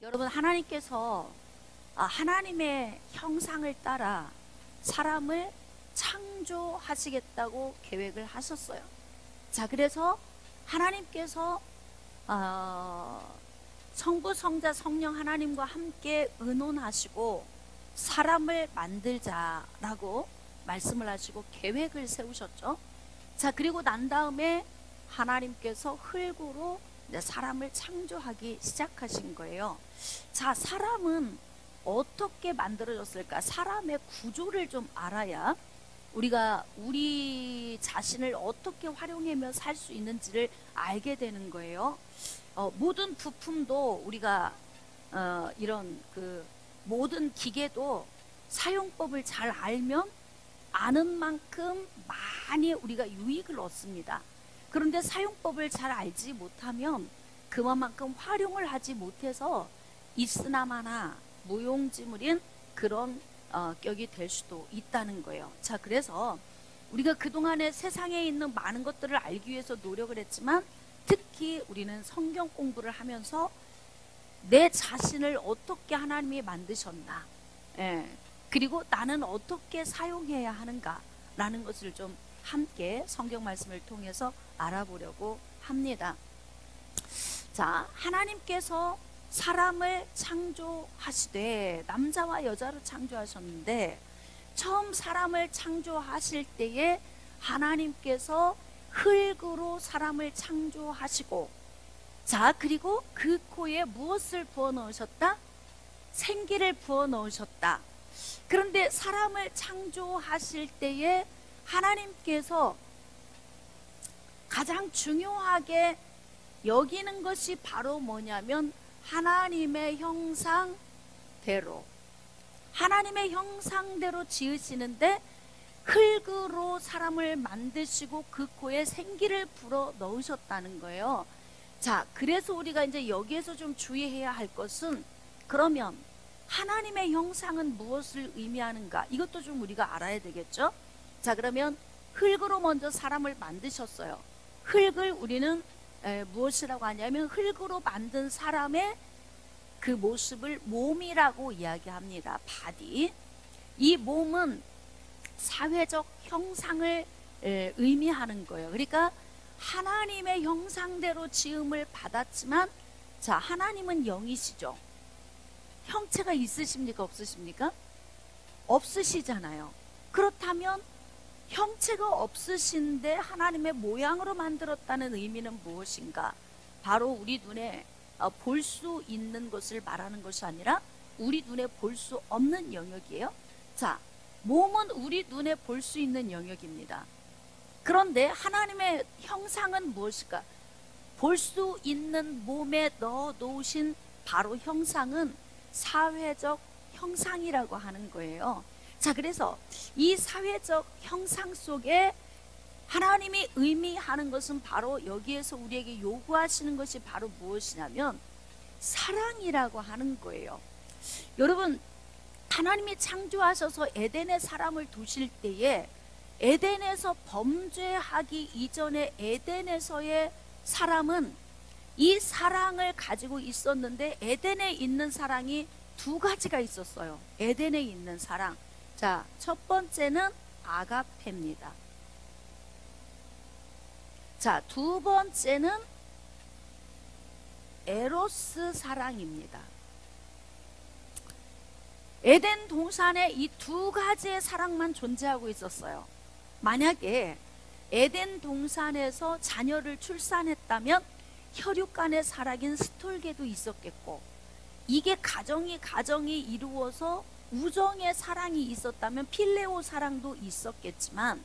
여러분, 하나님께서 하나님의 형상을 따라 사람을 창조하시겠다고 계획을 하셨어요. 자, 그래서 하나님께서 성부, 성자, 성령 하나님과 함께 의논하시고 사람을 만들자라고 말씀을 하시고 계획을 세우셨죠. 자, 그리고 난 다음에 하나님께서 흙으로 사람을 창조하기 시작하신 거예요. 자, 사람은 어떻게 만들어졌을까? 사람의 구조를 좀 알아야 우리가 우리 자신을 어떻게 활용하며 살 수 있는지를 알게 되는 거예요. 모든 부품도 우리가 이런 모든 기계도 사용법을 잘 알면 아는 만큼 많이 우리가 유익을 얻습니다. 그런데 사용법을 잘 알지 못하면 그만큼 활용을 하지 못해서 있으나마나 무용지물인 그런 격이 될 수도 있다는 거예요. 자, 그래서 우리가 그동안에 세상에 있는 많은 것들을 알기 위해서 노력을 했지만 특히 우리는 성경 공부를 하면서 내 자신을 어떻게 하나님이 만드셨나, 그리고 나는 어떻게 사용해야 하는가 라는 것을 좀 함께 성경 말씀을 통해서 알아보려고 합니다. 자, 하나님께서 사람을 창조하시되 남자와 여자로 창조하셨는데 처음 사람을 창조하실 때에 하나님께서 흙으로 사람을 창조하시고, 자, 그리고 그 코에 무엇을 부어 넣으셨다? 생기를 부어 넣으셨다. 그런데 사람을 창조하실 때에 하나님께서 가장 중요하게 여기는 것이 바로 뭐냐면 하나님의 형상대로 지으시는데 흙으로 사람을 만드시고 그 코에 생기를 불어 넣으셨다는 거예요. 자, 그래서 우리가 이제 여기에서 좀 주의해야 할 것은, 그러면 하나님의 형상은 무엇을 의미하는가? 이것도 좀 우리가 알아야 되겠죠? 자, 그러면 흙으로 먼저 사람을 만드셨어요. 흙을 우리는 무엇이라고 하냐면 흙으로 만든 사람의 그 모습을 몸이라고 이야기합니다. 바디. 이 몸은 사회적 형상을 의미하는 거예요. 그러니까 하나님의 형상대로 지음을 받았지만, 자, 하나님은 영이시죠. 형체가 있으십니까? 없으십니까? 없으시잖아요. 그렇다면 형체가 없으신데 하나님의 모양으로 만들었다는 의미는 무엇인가? 바로 우리 눈에 볼 수 있는 것을 말하는 것이 아니라 우리 눈에 볼 수 없는 영역이에요. 자, 몸은 우리 눈에 볼 수 있는 영역입니다. 그런데 하나님의 형상은 무엇일까? 볼 수 있는 몸에 넣어 놓으신 바로 형상은 사회적 형상이라고 하는 거예요. 자, 그래서 이 사회적 형상 속에 하나님이 의미하는 것은 바로 여기에서 우리에게 요구하시는 것이 바로 무엇이냐면 사랑이라고 하는 거예요. 여러분, 하나님이 창조하셔서 에덴에 사람을 두실 때에 에덴에서 범죄하기 이전에 에덴에서의 사람은 이 사랑을 가지고 있었는데 에덴에 있는 사랑이 두 가지가 있었어요. 에덴에 있는 사랑. 자, 첫 번째는 아가페입니다. 자, 두 번째는 에로스 사랑입니다. 에덴 동산에 이 두 가지의 사랑만 존재하고 있었어요. 만약에 에덴 동산에서 자녀를 출산했다면 혈육 간의 사랑인 스톨게도 있었겠고, 이게 가정이 이루어서 우정의 사랑이 있었다면 필레오 사랑도 있었겠지만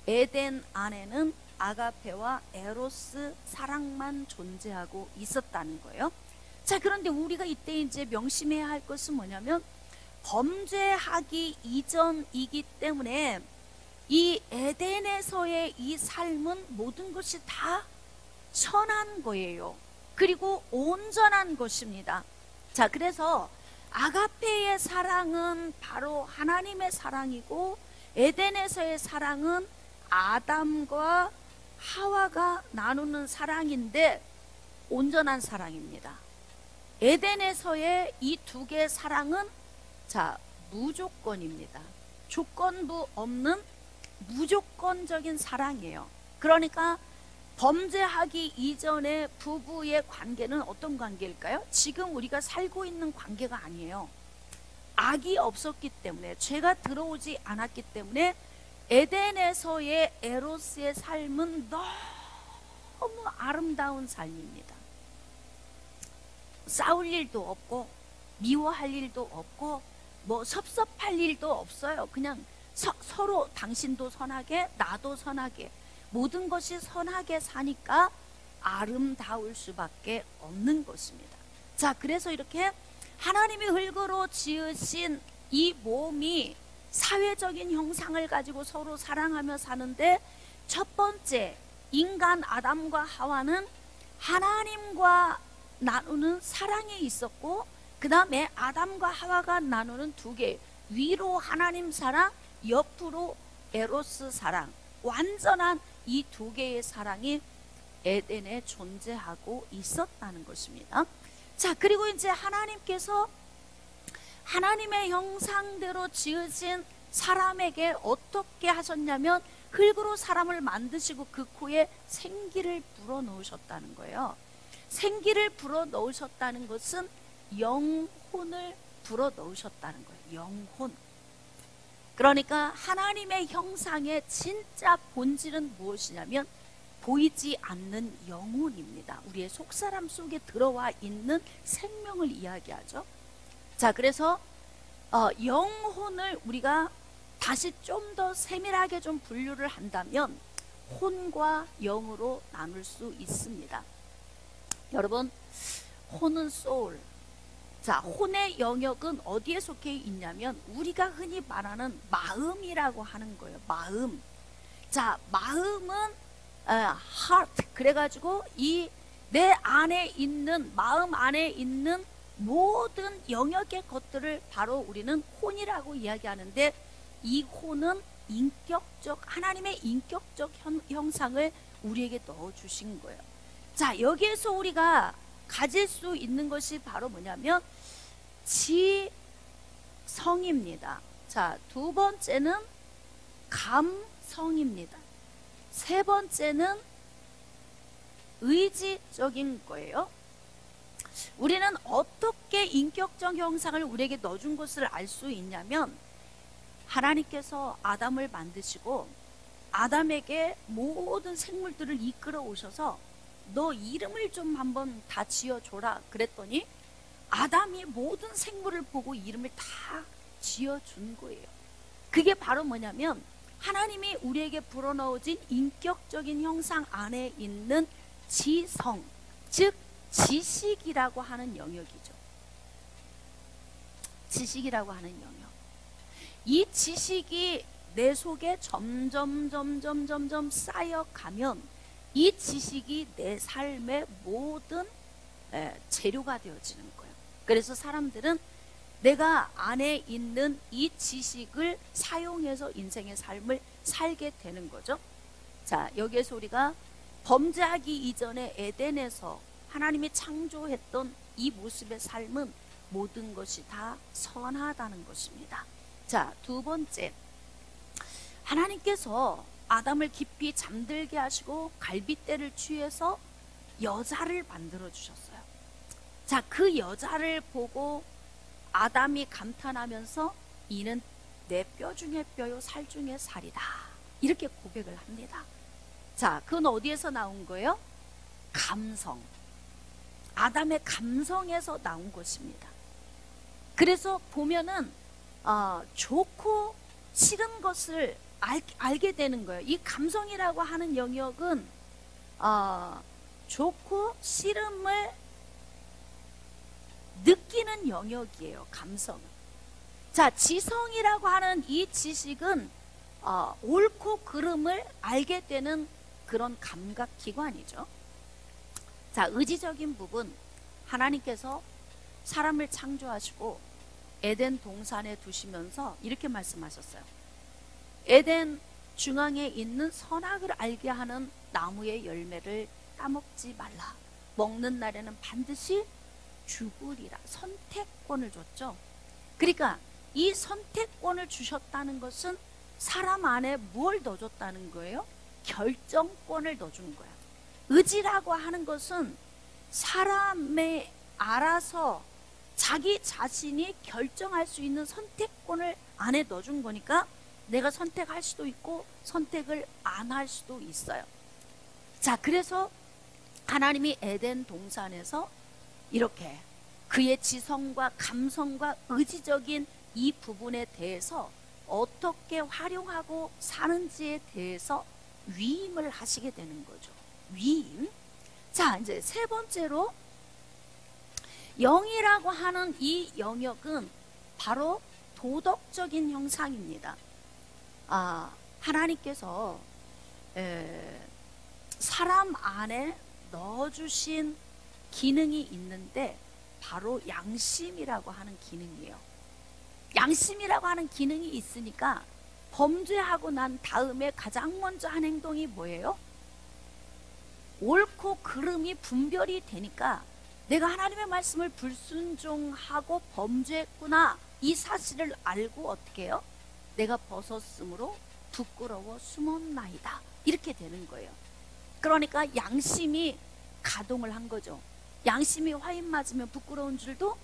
에덴 안에는 아가페와 에로스 사랑만 존재하고 있었다는 거예요. 자, 그런데 우리가 이때 이제 명심해야 할 것은 뭐냐면 범죄하기 이전이기 때문에 이 에덴에서의 이 삶은 모든 것이 다 선한 거예요. 그리고 온전한 것입니다. 자, 그래서 아가페의 사랑은 바로 하나님의 사랑이고 에덴에서의 사랑은 아담과 하와가 나누는 사랑인데 온전한 사랑입니다. 에덴에서의 이 두 개의 사랑은 자, 무조건입니다. 조건부 없는 무조건적인 사랑이에요. 그러니까 범죄하기 이전의 부부의 관계는 어떤 관계일까요? 지금 우리가 살고 있는 관계가 아니에요. 악이 없었기 때문에, 죄가 들어오지 않았기 때문에 에덴에서의 에로스의 삶은 너무 아름다운 삶입니다. 싸울 일도 없고 미워할 일도 없고 뭐 섭섭할 일도 없어요. 그냥 서로 당신도 선하게 나도 선하게 모든 것이 선하게 사니까 아름다울 수밖에 없는 것입니다. 자, 그래서 이렇게 하나님이 흙으로 지으신 이 몸이 사회적인 형상을 가지고 서로 사랑하며 사는데, 첫 번째 인간 아담과 하와는 하나님과 나누는 사랑이 있었고, 그 다음에 아담과 하와가 나누는 두 개, 위로 하나님 사랑, 옆으로 에로스 사랑, 완전한 이 두 개의 사랑이 에덴에 존재하고 있었다는 것입니다. 자, 그리고 이제 하나님께서 하나님의 형상대로 지으신 사람에게 어떻게 하셨냐면 흙으로 사람을 만드시고 그 코에 생기를 불어넣으셨다는 거예요. 생기를 불어넣으셨다는 것은 영혼을 불어넣으셨다는 거예요. 영혼. 그러니까 하나님의 형상의 진짜 본질은 무엇이냐면 보이지 않는 영혼입니다. 우리의 속사람 속에 들어와 있는 생명을 이야기하죠. 자, 그래서 영혼을 우리가 다시 좀 더 세밀하게 좀 분류를 한다면 혼과 영으로 나눌 수 있습니다. 여러분, 혼은 소울. 자, 혼의 영역은 어디에 속해 있냐면 우리가 흔히 말하는 마음이라고 하는 거예요. 마음. 자, 마음은 heart. 그래가지고 이 내 안에 있는, 마음 안에 있는 모든 영역의 것들을 바로 우리는 혼이라고 이야기하는데, 이 혼은 인격적, 하나님의 인격적 형상을 우리에게 넣어주신 거예요. 자, 여기에서 우리가 가질 수 있는 것이 바로 뭐냐면 지성입니다. 자, 두 번째는 감성입니다. 세 번째는 의지적인 거예요. 우리는 어떻게 인격적 형상을 우리에게 넣어준 것을 알 수 있냐면, 하나님께서 아담을 만드시고 아담에게 모든 생물들을 이끌어 오셔서 너 이름을 좀 한번 다 지어줘라 그랬더니 아담이 모든 생물을 보고 이름을 다 지어준 거예요. 그게 바로 뭐냐면 하나님이 우리에게 불어넣어진 인격적인 형상 안에 있는 지성, 즉 지식이라고 하는 영역이죠. 지식이라고 하는 영역. 이 지식이 내 속에 점점 쌓여가면 이 지식이 내 삶의 모든 재료가 되어지는 거예요. 그래서 사람들은 내가 안에 있는 이 지식을 사용해서 인생의 삶을 살게 되는 거죠. 자, 여기에서 우리가 범죄하기 이전에 에덴에서 하나님이 창조했던 이 모습의 삶은 모든 것이 다 선하다는 것입니다. 자, 두 번째, 하나님께서 아담을 깊이 잠들게 하시고 갈빗대를 취해서 여자를 만들어 주셨어요. 자, 그 여자를 보고 아담이 감탄하면서 이는 내 뼈 중에 뼈요 살 중에 살이다, 이렇게 고백을 합니다. 자, 그건 어디에서 나온 거예요? 감성. 아담의 감성에서 나온 것입니다. 그래서 보면은 좋고 싫은 것을 알게 되는 거예요. 이 감성이라고 하는 영역은 좋고 싫음을 느끼는 영역이에요. 감성은. 자, 지성이라고 하는 이 지식은 옳고 그름을 알게 되는 그런 감각기관이죠. 자, 의지적인 부분, 하나님께서 사람을 창조하시고 에덴 동산에 두시면서 이렇게 말씀하셨어요. 에덴 중앙에 있는 선악을 알게 하는 나무의 열매를 따먹지 말라. 먹는 날에는 반드시 죽으리라. 선택권을 줬죠. 그러니까 이 선택권을 주셨다는 것은 사람 안에 뭘 넣어줬다는 거예요? 결정권을 넣어준 거야. 의지라고 하는 것은 사람의 알아서 자기 자신이 결정할 수 있는 선택권을 안에 넣어준 거니까 내가 선택할 수도 있고 선택을 안 할 수도 있어요. 자, 그래서 하나님이 에덴 동산에서 이렇게 그의 지성과 감성과 의지적인 이 부분에 대해서 어떻게 활용하고 사는지에 대해서 위임을 하시게 되는 거죠. 위임. 자, 이제 세 번째로 영이라고 하는 이 영역은 바로 도덕적인 형상입니다. 하나님께서 사람 안에 넣어주신 기능이 있는데 바로 양심이라고 하는 기능이에요. 양심이라고 하는 기능이 있으니까 범죄하고 난 다음에 가장 먼저 한 행동이 뭐예요? 옳고 그름이 분별이 되니까 내가 하나님의 말씀을 불순종하고 범죄했구나 이 사실을 알고 어떻게 해요? 내가 벗었으므로 부끄러워 숨었나이다 이렇게 되는 거예요. 그러니까 양심이 가동을 한 거죠. 양심이 화인 맞으면 부끄러운 줄도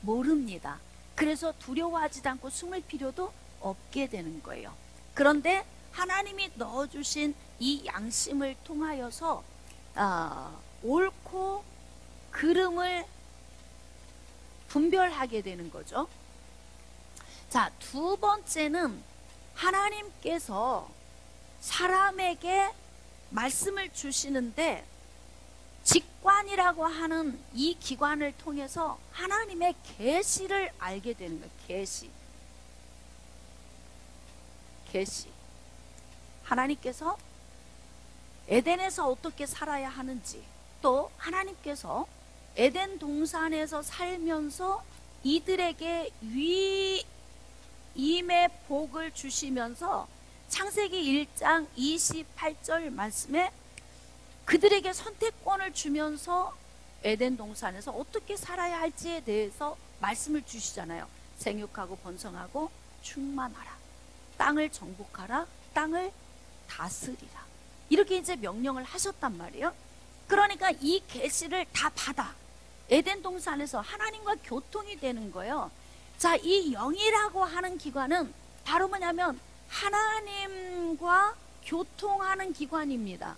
모릅니다. 그래서 두려워하지도 않고 숨을 필요도 없게 되는 거예요. 그런데 하나님이 넣어주신 이 양심을 통하여서 옳고 그름을 분별하게 되는 거죠. 자, 두 번째는 하나님께서 사람에게 말씀을 주시는데 직관이라고 하는 이 기관을 통해서 하나님의 계시를 알게 되는 거예요. 계시. 하나님께서 에덴에서 어떻게 살아야 하는지, 또 하나님께서 에덴 동산에서 살면서 이들에게 위임의 복을 주시면서 창세기 1장 28절 말씀에 그들에게 선택권을 주면서 에덴 동산에서 어떻게 살아야 할지에 대해서 말씀을 주시잖아요. 생육하고 번성하고 충만하라, 땅을 정복하라, 땅을 다스리라, 이렇게 이제 명령을 하셨단 말이에요. 그러니까 이 계시를 다 받아 에덴 동산에서 하나님과 교통이 되는 거예요. 자, 이 영이라고 하는 기관은 바로 뭐냐면 하나님과 교통하는 기관입니다.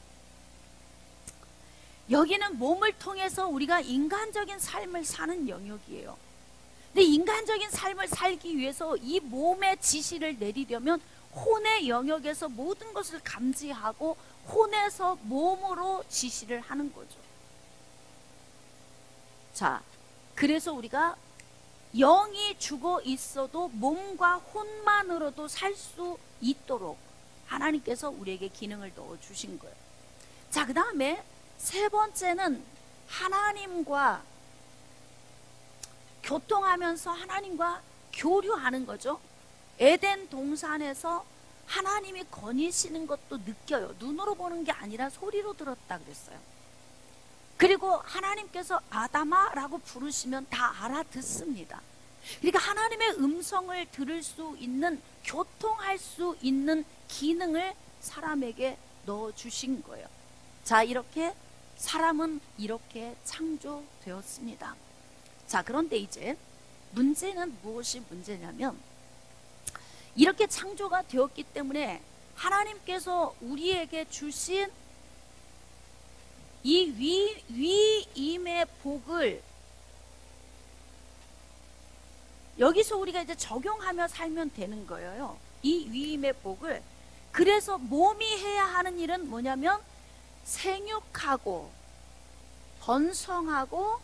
여기는 몸을 통해서 우리가 인간적인 삶을 사는 영역이에요. 근데 인간적인 삶을 살기 위해서 이 몸의 지시를 내리려면 혼의 영역에서 모든 것을 감지하고 혼에서 몸으로 지시를 하는 거죠. 자, 그래서 우리가 영이 죽어 있어도 몸과 혼만으로도 살 수 있도록 하나님께서 우리에게 기능을 넣어주신 거예요. 자, 그 다음에 세 번째는 하나님과 교통하면서 하나님과 교류하는 거죠. 에덴 동산에서 하나님이 거니시는 것도 느껴요. 눈으로 보는 게 아니라 소리로 들었다 그랬어요. 그리고 하나님께서 아담아라고 부르시면 다 알아듣습니다. 그러니까 하나님의 음성을 들을 수 있는, 교통할 수 있는 기능을 사람에게 넣어주신 거예요. 자, 이렇게 사람은 이렇게 창조되었습니다. 자, 그런데 이제 문제는 무엇이 문제냐면 이렇게 창조가 되었기 때문에 하나님께서 우리에게 주신 이 위임의 복을 여기서 우리가 이제 적용하며 살면 되는 거예요. 이 위임의 복을. 그래서 몸이 해야 하는 일은 뭐냐면 생육하고 번성하고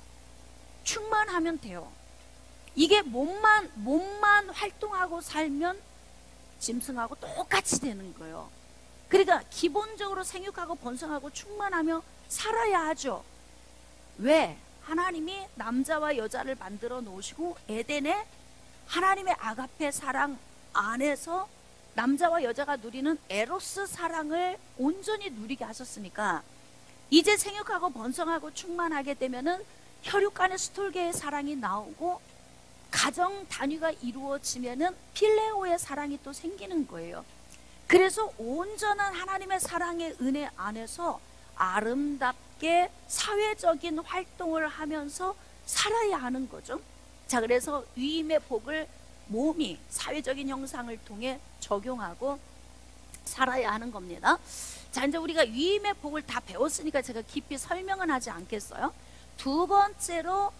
충만하면 돼요. 이게 몸만 활동하고 살면 짐승하고 똑같이 되는 거예요. 그러니까 기본적으로 생육하고 번성하고 충만하며 살아야 하죠. 왜? 하나님이 남자와 여자를 만들어 놓으시고 에덴에 하나님의 아가페 사랑 안에서 남자와 여자가 누리는 에로스 사랑을 온전히 누리게 하셨으니까 이제 생육하고 번성하고 충만하게 되면은 혈육 간의 스톨게의 사랑이 나오고 가정 단위가 이루어지면은 필레오의 사랑이 또 생기는 거예요. 그래서 온전한 하나님의 사랑의 은혜 안에서 아름답게 사회적인 활동을 하면서 살아야 하는 거죠. 자, 그래서 위임의 복을 몸이 사회적인 형상을 통해 적용하고 살아야 하는 겁니다. 자, 이제 우리가 위임의 복을 다 배웠으니까 제가 깊이 설명은 하지 않겠어요. 두 번째로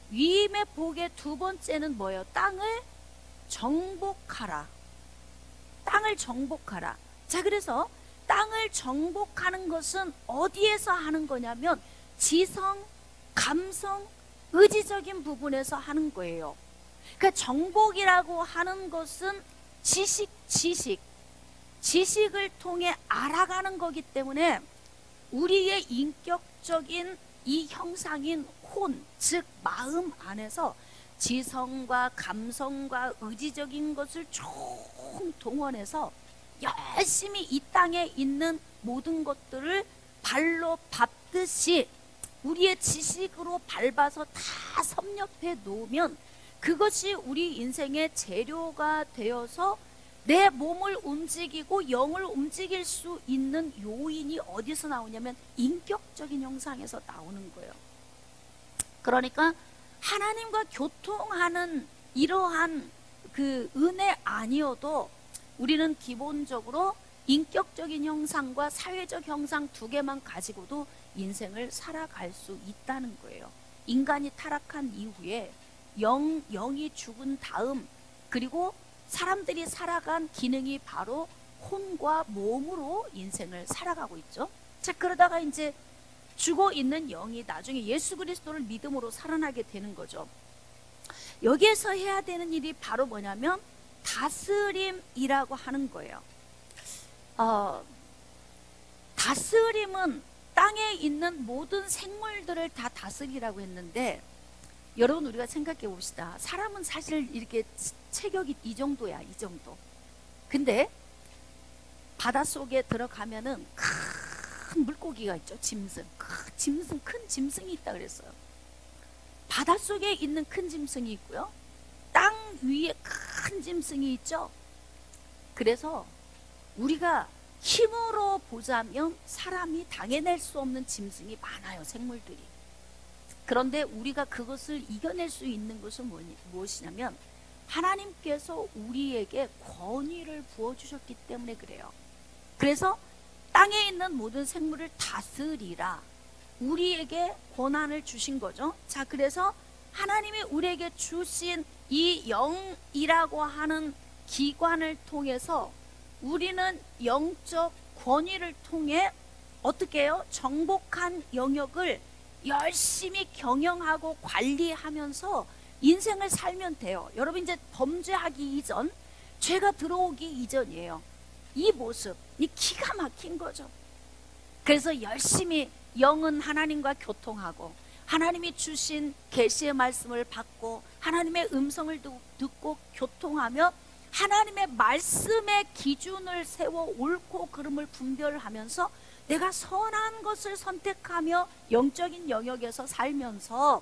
위임의 복의 두 번째는 뭐예요? 땅을 정복하라. 땅을 정복하라. 자, 그래서 땅을 정복하는 것은 어디에서 하는 거냐면 지성, 감성, 의지적인 부분에서 하는 거예요. 그러니까 정복이라고 하는 것은 지식을 통해 알아가는 거기 때문에 우리의 인격적인 이 형상인 혼, 즉 마음 안에서 지성과 감성과 의지적인 것을 총동원해서 열심히 이 땅에 있는 모든 것들을 발로 밟듯이 우리의 지식으로 밟아서 다 섭렵해 놓으면 그것이 우리 인생의 재료가 되어서 내 몸을 움직이고 영을 움직일 수 있는 요인이 어디서 나오냐면 인격적인 형상에서 나오는 거예요. 그러니까 하나님과 교통하는 이러한 그 은혜 아니어도 우리는 기본적으로 인격적인 형상과 사회적 형상 두 개만 가지고도 인생을 살아갈 수 있다는 거예요. 인간이 타락한 이후에 영이 죽은 다음 그리고 사람들이 살아간 기능이 바로 혼과 몸으로 인생을 살아가고 있죠. 자, 그러다가 이제 죽어 있는 영이 나중에 예수 그리스도를 믿음으로 살아나게 되는 거죠. 여기에서 해야 되는 일이 바로 뭐냐면 다스림이라고 하는 거예요. 다스림은 땅에 있는 모든 생물들을 다 다스리라고 했는데 여러분 우리가 생각해 봅시다. 사람은 사실 이렇게 체격이 이 정도야, 이 정도. 근데 바닷속에 들어가면은 큰 물고기가 있죠. 짐승. 큰 짐승이 있다 그랬어요. 바닷속에 있는 큰 짐승이 있고요. 땅 위에 큰 짐승이 있죠. 그래서 우리가 힘으로 보자면 사람이 당해낼 수 없는 짐승이 많아요, 생물들이. 그런데 우리가 그것을 이겨낼 수 있는 것은 무엇이냐면 하나님께서 우리에게 권위를 부어주셨기 때문에 그래요. 그래서 땅에 있는 모든 생물을 다스리라 우리에게 권한을 주신 거죠. 자, 그래서 하나님이 우리에게 주신 이 영이라고 하는 기관을 통해서 우리는 영적 권위를 통해 어떻게 해요? 정복한 영역을 열심히 경영하고 관리하면서 인생을 살면 돼요. 여러분 이제 범죄하기 이전, 죄가 들어오기 이전이에요. 이 모습이 기가 막힌 거죠. 그래서 열심히 영은 하나님과 교통하고 하나님이 주신 계시의 말씀을 받고 하나님의 음성을 듣고 교통하며 하나님의 말씀의 기준을 세워 옳고 그름을 분별하면서 내가 선한 것을 선택하며 영적인 영역에서 살면서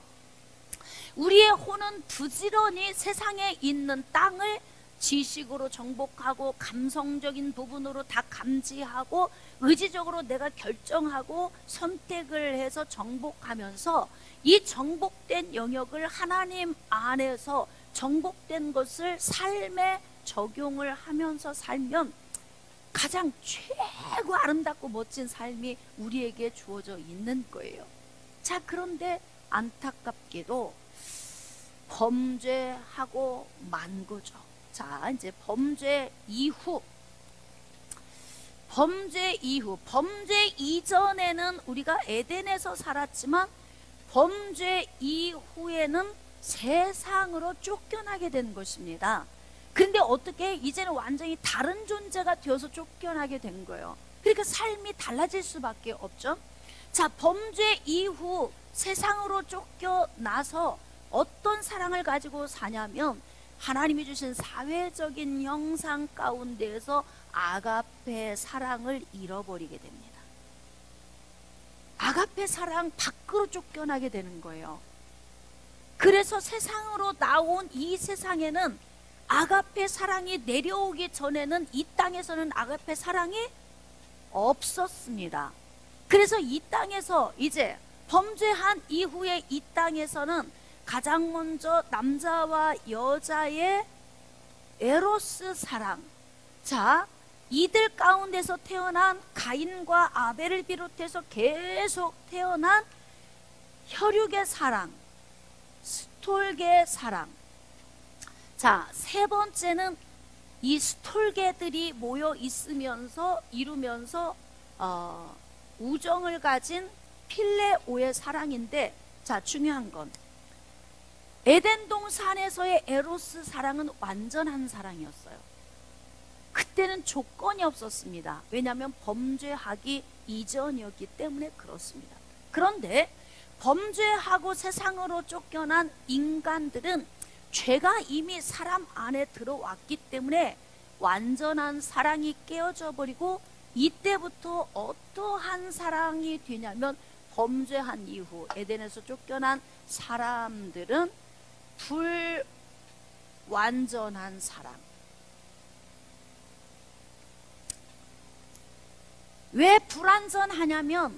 우리의 혼은 부지런히 세상에 있는 땅을 지식으로 정복하고 감성적인 부분으로 다 감지하고 의지적으로 내가 결정하고 선택을 해서 정복하면서 이 정복된 영역을 하나님 안에서 정복된 것을 삶에 적용을 하면서 살면 가장 최고 아름답고 멋진 삶이 우리에게 주어져 있는 거예요. 자, 그런데 안타깝게도 범죄하고 만 거죠. 자, 이제 범죄 이전에는 우리가 에덴에서 살았지만 범죄 이후에는 세상으로 쫓겨나게 된 것입니다. 근데 어떻게 이제는 완전히 다른 존재가 되어서 쫓겨나게 된 거예요. 그러니까 삶이 달라질 수밖에 없죠. 자, 범죄 이후 세상으로 쫓겨나서 어떤 사랑을 가지고 사냐면 하나님이 주신 사회적인 형상 가운데에서 아가페 사랑을 잃어버리게 됩니다. 아가페 사랑 밖으로 쫓겨나게 되는 거예요. 그래서 세상으로 나온 이 세상에는 아가페 사랑이 내려오기 전에는 이 땅에서는 아가페 사랑이 없었습니다. 그래서 이 땅에서 이제 범죄한 이후에 이 땅에서는 가장 먼저 남자와 여자의 에로스 사랑, 자, 이들 가운데서 태어난 가인과 아벨을 비롯해서 계속 태어난 혈육의 사랑, 스톨게의 사랑. 자, 세 번째는 이 스톨게들이 모여 있으면서 이루면서 우정을 가진 필레오의 사랑인데, 자, 중요한 건 에덴 동산에서의 에로스 사랑은 완전한 사랑이었어요. 그때는 조건이 없었습니다. 왜냐하면 범죄하기 이전이었기 때문에 그렇습니다. 그런데 범죄하고 세상으로 쫓겨난 인간들은 죄가 이미 사람 안에 들어왔기 때문에 완전한 사랑이 깨어져 버리고, 이때부터 어떠한 사랑이 되냐면 범죄한 이후 에덴에서 쫓겨난 사람들은 불완전한 사랑. 왜 불완전하냐면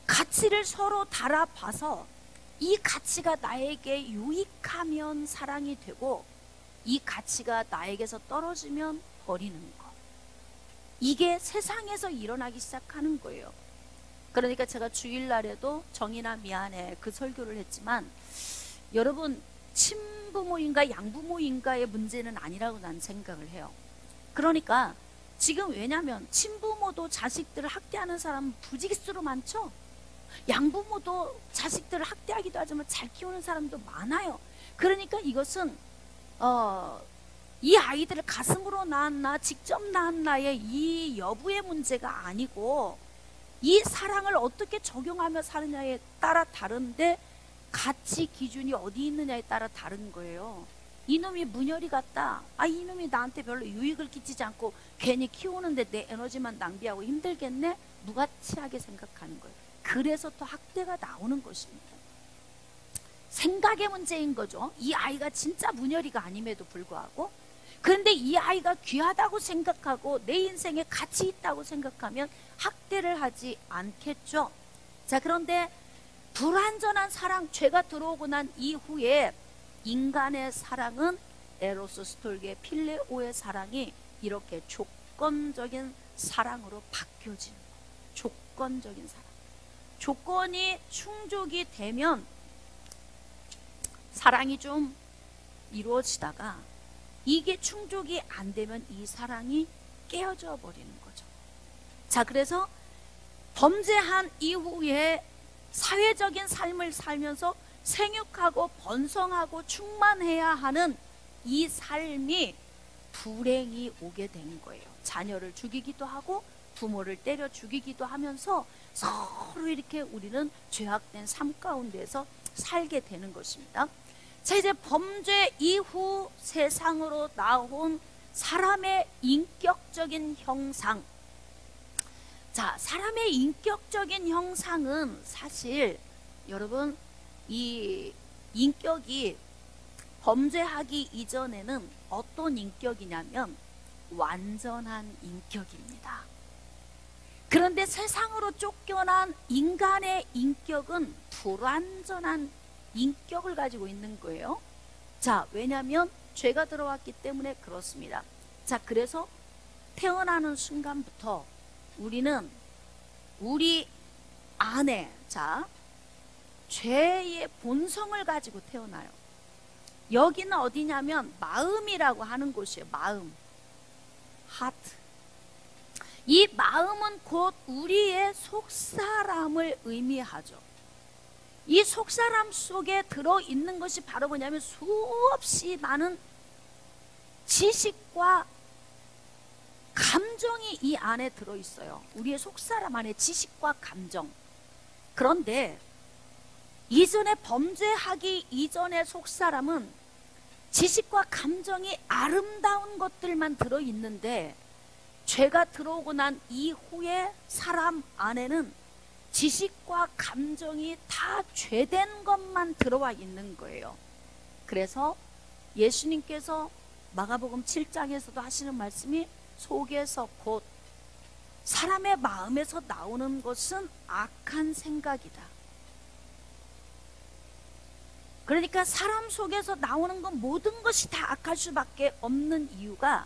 가치를 서로 달아봐서 이 가치가 나에게 유익하면 사랑이 되고 이 가치가 나에게서 떨어지면 버리는 것. 이게 세상에서 일어나기 시작하는 거예요. 그러니까 제가 주일날에도 정의나 미안해 그 설교를 했지만, 여러분, 친부모인가 양부모인가의 문제는 아니라고 난 생각을 해요. 그러니까 지금 왜냐면 친부모도 자식들을 학대하는 사람은 부지기수로 많죠. 양부모도 자식들을 학대하기도 하지만 잘 키우는 사람도 많아요. 그러니까 이것은 이 아이들을 가슴으로 낳았나 직접 낳았나의 이 여부의 문제가 아니고, 이 사랑을 어떻게 적용하며 사느냐에 따라 다른데 가치 기준이 어디 있느냐에 따라 다른 거예요. 이놈이 문열이 같다. 이놈이 나한테 별로 유익을 끼치지 않고 괜히 키우는데 내 에너지만 낭비하고 힘들겠네? 무가치하게 생각하는 거예요. 그래서 또 학대가 나오는 것입니다. 생각의 문제인 거죠. 이 아이가 진짜 문열이가 아님에도 불구하고. 그런데 이 아이가 귀하다고 생각하고 내 인생에 가치 있다고 생각하면 학대를 하지 않겠죠. 자, 그런데 불완전한 사랑, 죄가 들어오고 난 이후에 인간의 사랑은 에로스, 스톨게, 필레오의 사랑이 이렇게 조건적인 사랑으로 바뀌어지는 거예요. 조건적인 사랑. 조건이 충족이 되면 사랑이 좀 이루어지다가 이게 충족이 안 되면 이 사랑이 깨어져 버리는 거죠. 자, 그래서 범죄한 이후에 사회적인 삶을 살면서 생육하고 번성하고 충만해야 하는 이 삶이 불행이 오게 된 거예요. 자녀를 죽이기도 하고 부모를 때려 죽이기도 하면서 서로 이렇게 우리는 죄악된 삶 가운데서 살게 되는 것입니다. 자, 이제 범죄 이후 세상으로 나온 사람의 인격적인 형상. 자, 사람의 인격적인 형상은 사실 여러분, 이 인격이 범죄하기 이전에는 어떤 인격이냐면 완전한 인격입니다. 그런데 세상으로 쫓겨난 인간의 인격은 불완전한 인격을 가지고 있는 거예요. 자, 왜냐하면 죄가 들어왔기 때문에 그렇습니다. 자, 그래서 태어나는 순간부터 우리는 우리 안에, 자, 죄의 본성을 가지고 태어나요. 여기는 어디냐면 마음이라고 하는 곳이에요. 마음, 하트. 이 마음은 곧 우리의 속사람을 의미하죠. 이 속사람 속에 들어있는 것이 바로 뭐냐면 수없이 많은 지식과 감정이 이 안에 들어있어요. 우리의 속사람 안에 지식과 감정. 그런데 이전에 범죄하기 이전의 속사람은 지식과 감정이 아름다운 것들만 들어있는데, 죄가 들어오고 난 이후에 사람 안에는 지식과 감정이 다 죄된 것만 들어와 있는 거예요. 그래서 예수님께서 마가복음 7장에서도 하시는 말씀이 속에서 곧 사람의 마음에서 나오는 것은 악한 생각이다. 그러니까 사람 속에서 나오는 건 모든 것이 다 악할 수밖에 없는 이유가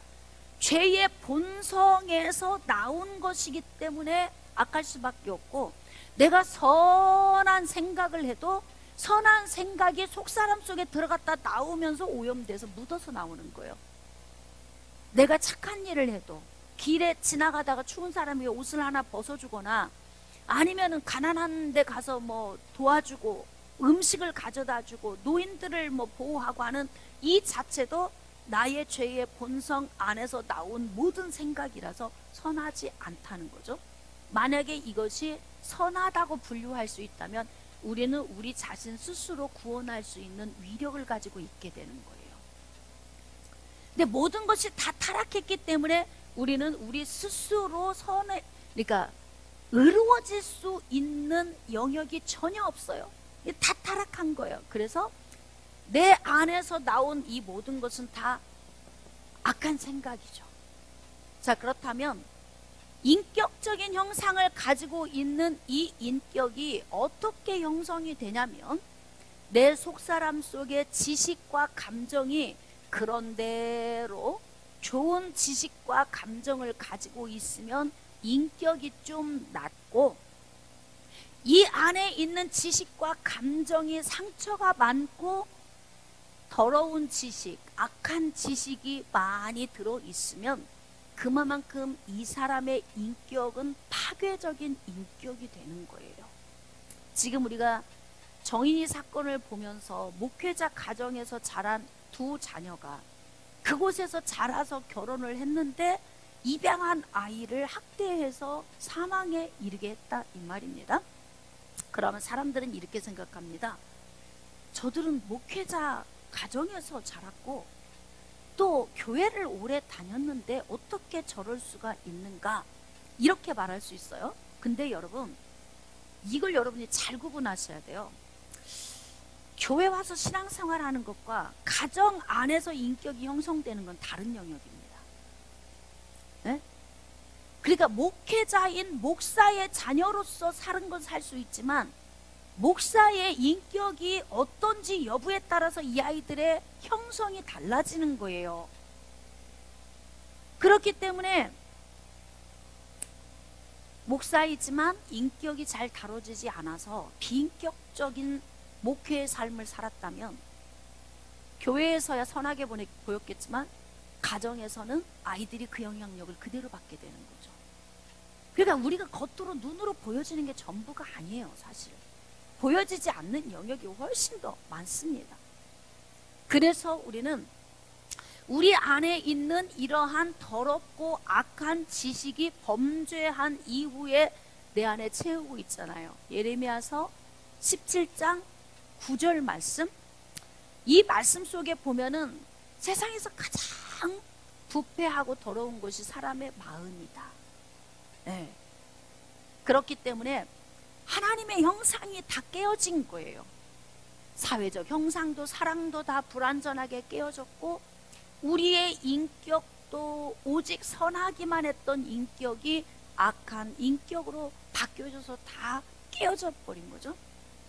죄의 본성에서 나온 것이기 때문에 악할 수밖에 없고, 내가 선한 생각을 해도 선한 생각이 속사람 속에 들어갔다 나오면서 오염돼서 묻어서 나오는 거예요. 내가 착한 일을 해도 길에 지나가다가 추운 사람이 옷을 하나 벗어주거나 아니면은 가난한 데 가서 뭐 도와주고 음식을 가져다 주고 노인들을 뭐 보호하고 하는 이 자체도 나의 죄의 본성 안에서 나온 모든 생각이라서 선하지 않다는 거죠. 만약에 이것이 선하다고 분류할 수 있다면 우리는 우리 자신 스스로 구원할 수 있는 위력을 가지고 있게 되는 거예요. 근데 모든 것이 다 타락했기 때문에 우리는 우리 스스로 그러니까 의로워질 수 있는 영역이 전혀 없어요. 다 타락한 거예요. 그래서 내 안에서 나온 이 모든 것은 다 악한 생각이죠. 자, 그렇다면 인격적인 형상을 가지고 있는 이 인격이 어떻게 형성이 되냐면, 내 속사람 속에 지식과 감정이 그런대로 좋은 지식과 감정을 가지고 있으면 인격이 좀 낮고, 이 안에 있는 지식과 감정이 상처가 많고 더러운 지식, 악한 지식이 많이 들어있으면 그만큼 이 사람의 인격은 파괴적인 인격이 되는 거예요. 지금 우리가 정인이 사건을 보면서 목회자 가정에서 자란 두 자녀가 그곳에서 자라서 결혼을 했는데 입양한 아이를 학대해서 사망에 이르게 했다, 이 말입니다. 그러면 사람들은 이렇게 생각합니다. 저들은 목회자 가정에서 자랐고 또 교회를 오래 다녔는데 어떻게 저럴 수가 있는가, 이렇게 말할 수 있어요. 근데 여러분, 이걸 여러분이 잘 구분하셔야 돼요. 교회 와서 신앙생활 하는 것과 가정 안에서 인격이 형성되는 건 다른 영역입니다. 네? 그러니까 목회자인 목사의 자녀로서 사는 건 살 수 있지만 목사의 인격이 어떤지 여부에 따라서 이 아이들의 형성이 달라지는 거예요. 그렇기 때문에 목사이지만 인격이 잘 다뤄지지 않아서 비인격적인 목회의 삶을 살았다면 교회에서야 선하게 보였겠지만 가정에서는 아이들이 그 영향력을 그대로 받게 되는 거죠. 그러니까 우리가 겉으로 눈으로 보여지는 게 전부가 아니에요. 사실 보여지지 않는 영역이 훨씬 더 많습니다. 그래서 우리는 우리 안에 있는 이러한 더럽고 악한 지식이 범죄한 이후에 내 안에 채우고 있잖아요. 예레미야서 17장 9절 말씀, 이 말씀 속에 보면은 세상에서 가장 부패하고 더러운 것이 사람의 마음이다. 네. 그렇기 때문에 하나님의 형상이 다 깨어진 거예요. 사회적 형상도 사랑도 다 불완전하게 깨어졌고, 우리의 인격도 오직 선하기만 했던 인격이 악한 인격으로 바뀌어져서 다 깨어져 버린 거죠.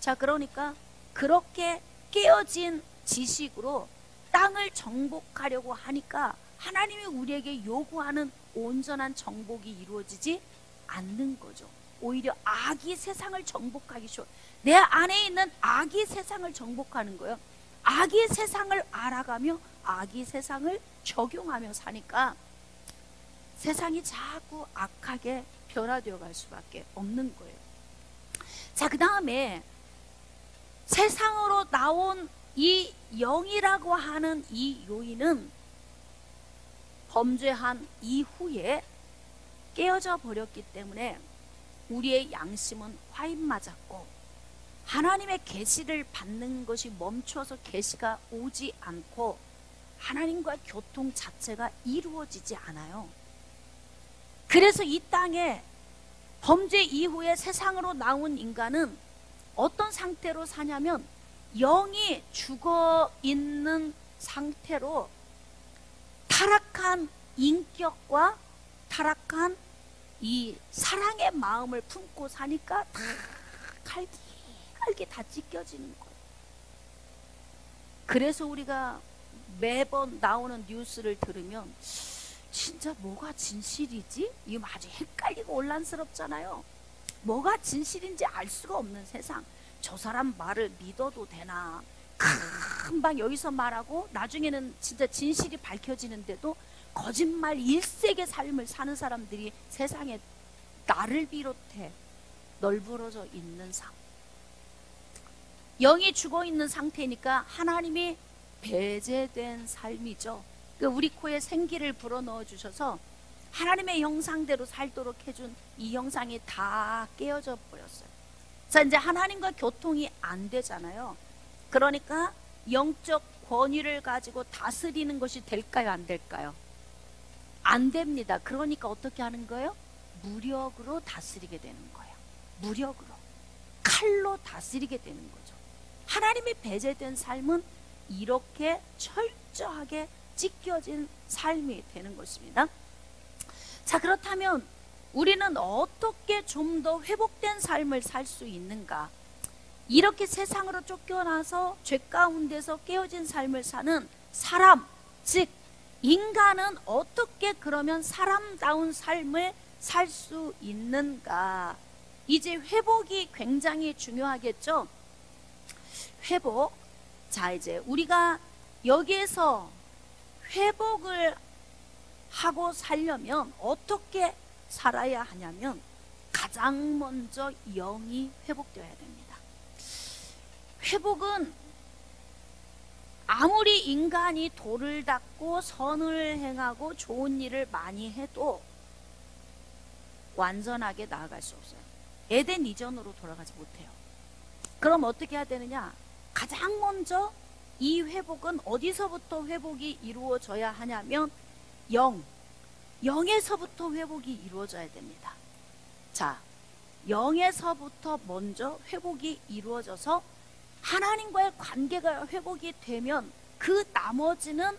자, 그러니까 그렇게 깨어진 지식으로 땅을 정복하려고 하니까 하나님이 우리에게 요구하는 온전한 정복이 이루어지지 않는 거죠. 오히려 악이 세상을 정복하기 쉬워. 내 안에 있는 악이 세상을 정복하는 거예요. 악이 세상을 알아가며 악이 세상을 적용하며 사니까 세상이 자꾸 악하게 변화되어 갈 수밖에 없는 거예요. 자, 그 다음에 세상으로 나온 이 영이라고 하는 이 요인은 범죄한 이후에 깨어져 버렸기 때문에 우리의 양심은 화인 맞았고 하나님의 계시를 받는 것이 멈춰서 계시가 오지 않고 하나님과 교통 자체가 이루어지지 않아요. 그래서 이 땅에 범죄 이후에 세상으로 나온 인간은 어떤 상태로 사냐면 영이 죽어 있는 상태로 타락한 인격과 타락한 이 사랑의 마음을 품고 사니까 다 갈기 다 찢겨지는 거예요. 그래서 우리가 매번 나오는 뉴스를 들으면 진짜 뭐가 진실이지? 이거 아주 헷갈리고 혼란스럽잖아요. 뭐가 진실인지 알 수가 없는 세상. 저 사람 말을 믿어도 되나? 금방 여기서 말하고 나중에는 진짜 진실이 밝혀지는데도 거짓말 일색의 삶을 사는 사람들이 세상에 나를 비롯해 널브러져 있는 상태. 영이 죽어 있는 상태니까 하나님이 배제된 삶이죠. 우리 코에 생기를 불어넣어 주셔서 하나님의 형상대로 살도록 해준 이 형상이 다 깨어져 버렸어요. 자, 이제 하나님과 교통이 안 되잖아요. 그러니까 영적 권위를 가지고 다스리는 것이 될까요, 안 될까요? 안 됩니다. 그러니까 어떻게 하는 거예요? 무력으로 다스리게 되는 거예요. 무력으로. 칼로 다스리게 되는 거죠. 하나님이 배제된 삶은 이렇게 철저하게 찢겨진 삶이 되는 것입니다. 자, 그렇다면 우리는 어떻게 좀 더 회복된 삶을 살 수 있는가? 이렇게 세상으로 쫓겨나서 죄 가운데서 깨어진 삶을 사는 사람, 즉 인간은 어떻게 그러면 사람다운 삶을 살 수 있는가? 이제 회복이 굉장히 중요하겠죠? 회복. 자, 이제 우리가 여기에서 회복을 하고 살려면 어떻게 살아야 하냐면 가장 먼저 영이 회복되어야 됩니다. 회복은 아무리 인간이 도를 닦고 선을 행하고 좋은 일을 많이 해도 완전하게 나아갈 수 없어요. 에덴 이전으로 돌아가지 못해요. 그럼 어떻게 해야 되느냐? 가장 먼저 이 회복은 어디서부터 회복이 이루어져야 하냐면 영에서부터 회복이 이루어져야 됩니다. 자, 영에서부터 먼저 회복이 이루어져서 하나님과의 관계가 회복이 되면 그 나머지는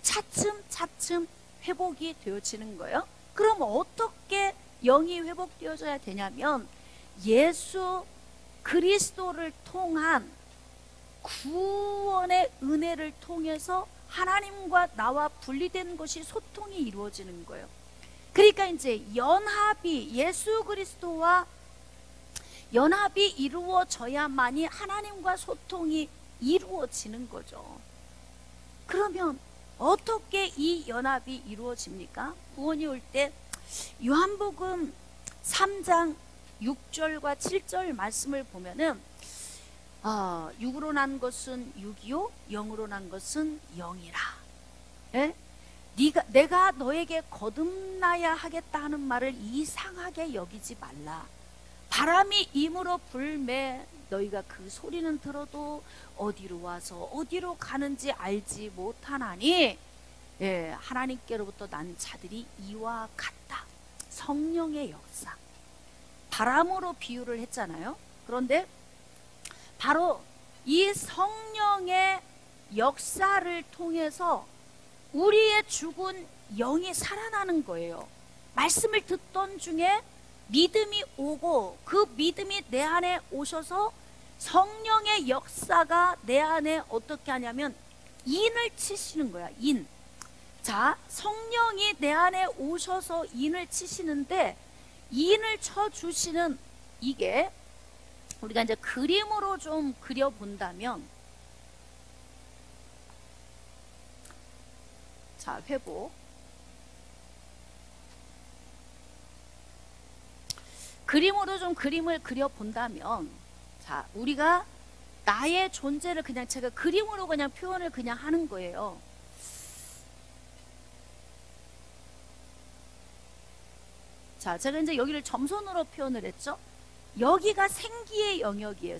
차츰차츰 회복이 되어지는 거예요. 그럼 어떻게 영이 회복되어져야 되냐면 예수 그리스도를 통한 구원의 은혜를 통해서 하나님과 나와 분리된 것이 소통이 이루어지는 거예요. 그러니까 이제 연합이 예수 그리스도와 연합이 이루어져야만이 하나님과 소통이 이루어지는 거죠. 그러면 어떻게 이 연합이 이루어집니까? 구원이 올 때 요한복음 3장 6절과 7절 말씀을 보면은 육으로 난 것은 육이요 영으로 난 것은 영이라. 예? 내가 너에게 거듭나야 하겠다 하는 말을 이상하게 여기지 말라. 바람이 임으로 불매 너희가 그 소리는 들어도 어디로 와서 어디로 가는지 알지 못하나니 하나님께로부터 난 자들이 이와 같다. 성령의 역사. 바람으로 비유를 했잖아요. 그런데 바로 이 성령의 역사를 통해서 우리의 죽은 영이 살아나는 거예요. 말씀을 듣던 중에 믿음이 오고 그 믿음이 내 안에 오셔서 성령의 역사가 내 안에 어떻게 하냐면 인을 치시는 거야. 인. 자, 성령이 내 안에 오셔서 인을 치시는데 인을 쳐주시는 이게 우리가 이제 그림으로 좀 그려본다면, 자, 회복. 그림으로 좀 그림을 그려본다면, 자, 우리가 나의 존재를 그냥 제가 그림으로 그냥 표현을 그냥 하는 거예요. 자, 제가 이제 여기를 점선으로 표현을 했죠. 여기가 생기의 영역이에요.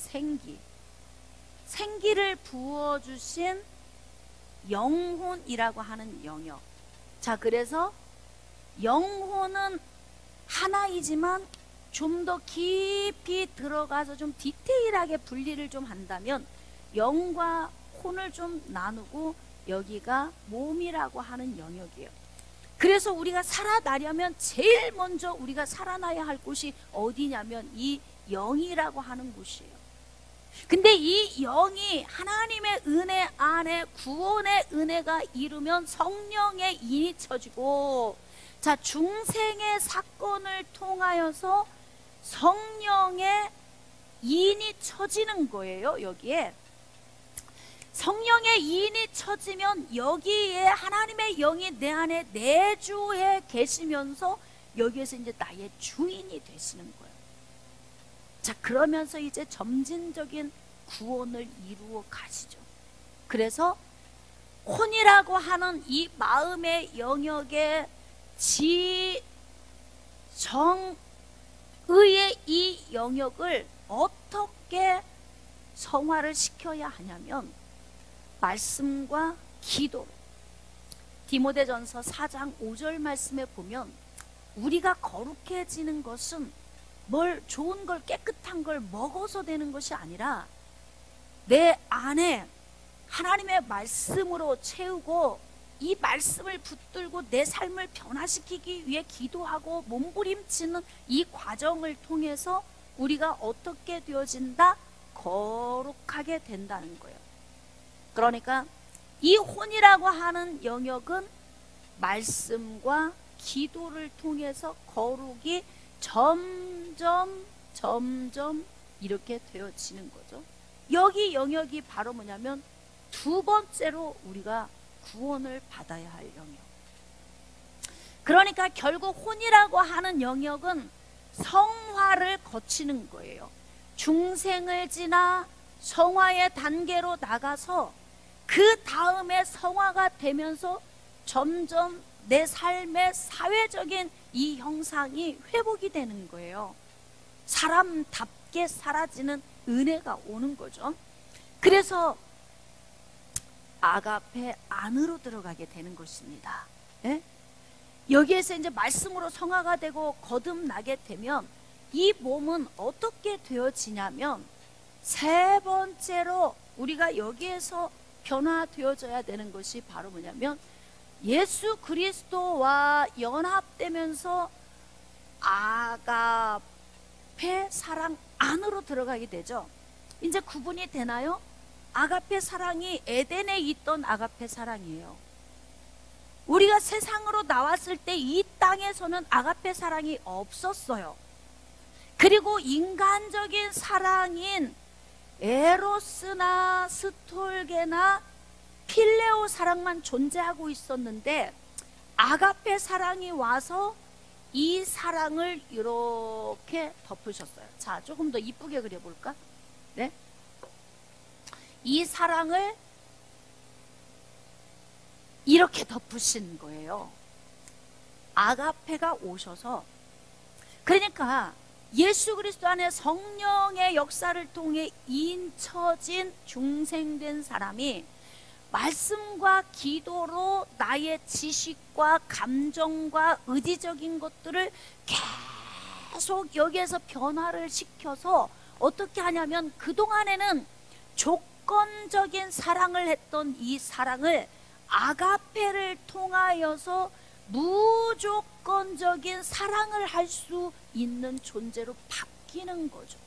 생기를 부어주신 영혼이라고 하는 영역. 자, 그래서 영혼은 하나이지만 좀 더 깊이 들어가서 좀 디테일하게 분리를 좀 한다면 영과 혼을 좀 나누고 여기가 몸이라고 하는 영역이에요. 그래서 우리가 살아나려면 제일 먼저 우리가 살아나야 할 곳이 어디냐면 이 영이라고 하는 곳이에요. 근데 이 영이 하나님의 은혜 안에 구원의 은혜가 이루면 성령의 인이 쳐지고, 자, 중생의 사건을 통하여서 성령의 인이 쳐지는 거예요. 여기에 성령의 인이 쳐지면 여기에 하나님의 영이 내 안에 내주해 계시면서 여기에서 이제 나의 주인이 되시는 거예요. 자, 그러면서 이제 점진적인 구원을 이루어 가시죠. 그래서 혼이라고 하는 이 마음의 영역의 정의의 이 영역을 어떻게 성화를 시켜야 하냐면 말씀과 기도로. 디모데전서 4장 5절 말씀에 보면 우리가 거룩해지는 것은 뭘 좋은 걸 깨끗한 걸 먹어서 되는 것이 아니라 내 안에 하나님의 말씀으로 채우고 이 말씀을 붙들고 내 삶을 변화시키기 위해 기도하고 몸부림치는 이 과정을 통해서 우리가 어떻게 되어진다? 거룩하게 된다는 거예요. 그러니까 이 혼이라고 하는 영역은 말씀과 기도를 통해서 거룩이 점점 이렇게 되어지는 거죠. 여기 영역이 바로 뭐냐면 두 번째로 우리가 구원을 받아야 할 영역. 그러니까 결국 혼이라고 하는 영역은 성화를 거치는 거예요. 중생을 지나 성화의 단계로 나가서 그 다음에 성화가 되면서 점점 내 삶의 사회적인 이 형상이 회복이 되는 거예요. 사람답게 사라지는 은혜가 오는 거죠. 그래서 아가페 안으로 들어가게 되는 것입니다. 예? 여기에서 이제 말씀으로 성화가 되고 거듭나게 되면 이 몸은 어떻게 되어지냐면 세 번째로 우리가 여기에서 변화되어져야 되는 것이 바로 뭐냐면 예수 그리스도와 연합되면서 아가페 사랑 안으로 들어가게 되죠. 이제 구분이 되나요? 아가페 사랑이 에덴에 있던 아가페 사랑이에요. 우리가 세상으로 나왔을 때 이 땅에서는 아가페 사랑이 없었어요. 그리고 인간적인 사랑인 에로스나 스톨게나 필레오 사랑만 존재하고 있었는데 아가페 사랑이 와서 이 사랑을 이렇게 덮으셨어요. 자, 조금 더 이쁘게 그려볼까? 네? 이 사랑을 이렇게 덮으신 거예요. 아가페가 오셔서. 그러니까 예수 그리스도 안에 성령의 역사를 통해 인쳐진 중생된 사람이 말씀과 기도로 나의 지식과 감정과 의지적인 것들을 계속 여기에서 변화를 시켜서 어떻게 하냐면 그동안에는 조건적인 사랑을 했던 이 사랑을 아가페를 통하여서 무조건적인 사랑을 할 수 있는 존재로 바뀌는 거죠.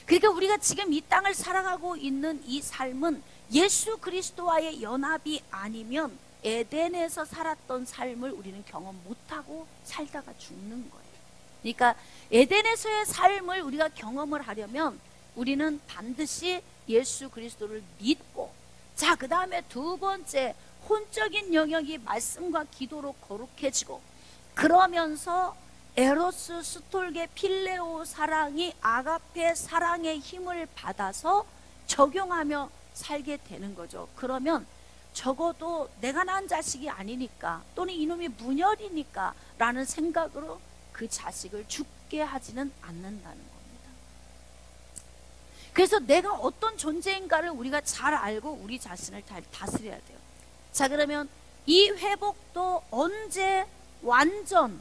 그러니까 우리가 지금 이 땅을 살아가고 있는 이 삶은 예수 그리스도와의 연합이 아니면 에덴에서 살았던 삶을 우리는 경험 못하고 살다가 죽는 거예요. 그러니까 에덴에서의 삶을 우리가 경험을 하려면 우리는 반드시 예수 그리스도를 믿고, 자, 그 다음에 두 번째 혼적인 영역이 말씀과 기도로 거룩해지고, 그러면서 에로스, 스톨게, 필레오 사랑이 아가페 사랑의 힘을 받아서 적용하며 살게 되는 거죠. 그러면 적어도 내가 낳은 자식이 아니니까 또는 이놈이 문열이니까 라는 생각으로 그 자식을 죽게 하지는 않는다는 겁니다. 그래서 내가 어떤 존재인가를 우리가 잘 알고 우리 자신을 잘 다스려야 돼요. 자, 그러면 이 회복도 언제 완전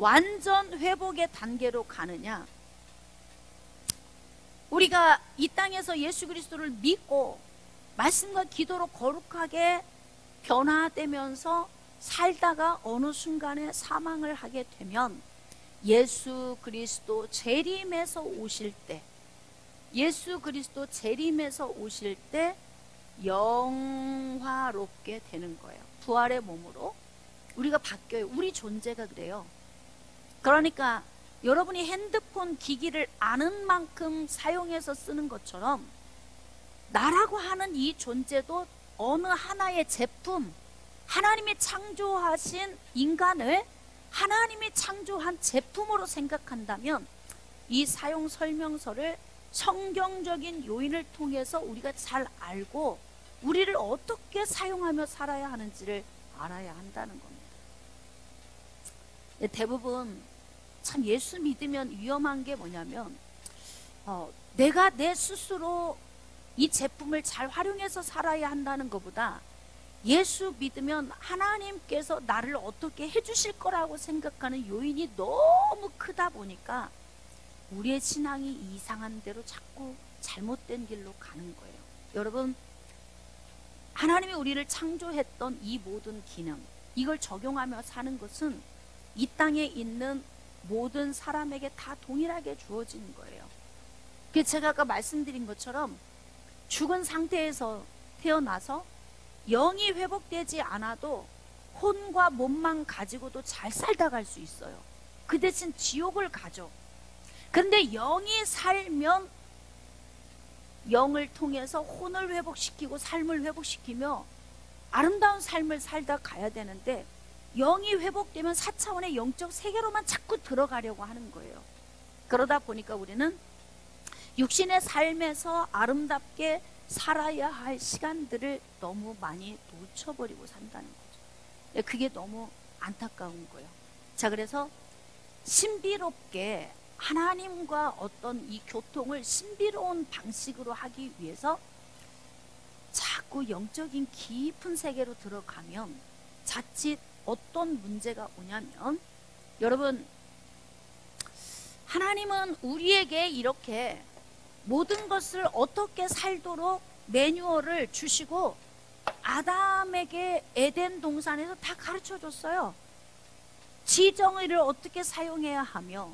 완전 회복의 단계로 가느냐? 우리가 이 땅에서 예수 그리스도를 믿고 말씀과 기도로 거룩하게 변화되면서 살다가 어느 순간에 사망을 하게 되면 예수 그리스도 재림에서 오실 때, 예수 그리스도 재림에서 오실 때 영화롭게 되는 거예요. 부활의 몸으로 우리가 바뀌어요. 우리 존재가 그래요. 그러니까 여러분이 핸드폰 기기를 아는 만큼 사용해서 쓰는 것처럼 나라고 하는 이 존재도 어느 하나의 제품, 하나님이 창조하신 인간을 하나님이 창조한 제품으로 생각한다면 이 사용 설명서를 성경적인 요인을 통해서 우리가 잘 알고 우리를 어떻게 사용하며 살아야 하는지를 알아야 한다는 겁니다. 대부분 참 예수 믿으면 위험한 게 뭐냐면 내가 내 스스로 이 제품을 잘 활용해서 살아야 한다는 것보다 예수 믿으면 하나님께서 나를 어떻게 해주실 거라고 생각하는 요인이 너무 크다 보니까 우리의 신앙이 이상한 대로 자꾸 잘못된 길로 가는 거예요. 여러분, 하나님이 우리를 창조했던 이 모든 기능, 이걸 적용하며 사는 것은 이 땅에 있는 모든 사람에게 다 동일하게 주어지는 거예요. 제가 아까 말씀드린 것처럼 죽은 상태에서 태어나서 영이 회복되지 않아도 혼과 몸만 가지고도 잘 살다 갈 수 있어요. 그 대신 지옥을 가죠. 그런데 영이 살면 영을 통해서 혼을 회복시키고 삶을 회복시키며 아름다운 삶을 살다 가야 되는데 영이 회복되면 4차원의 영적 세계로만 자꾸 들어가려고 하는 거예요. 그러다 보니까 우리는 육신의 삶에서 아름답게 살아야 할 시간들을 너무 많이 놓쳐버리고 산다는 거죠. 그게 너무 안타까운 거예요. 자, 그래서 신비롭게 하나님과 어떤 이 교통을 신비로운 방식으로 하기 위해서 자꾸 영적인 깊은 세계로 들어가면 자칫 어떤 문제가 오냐면, 여러분, 하나님은 우리에게 이렇게 모든 것을 어떻게 살도록 매뉴얼을 주시고 아담에게 에덴 동산에서 다 가르쳐 줬어요. 지정의를 어떻게 사용해야 하며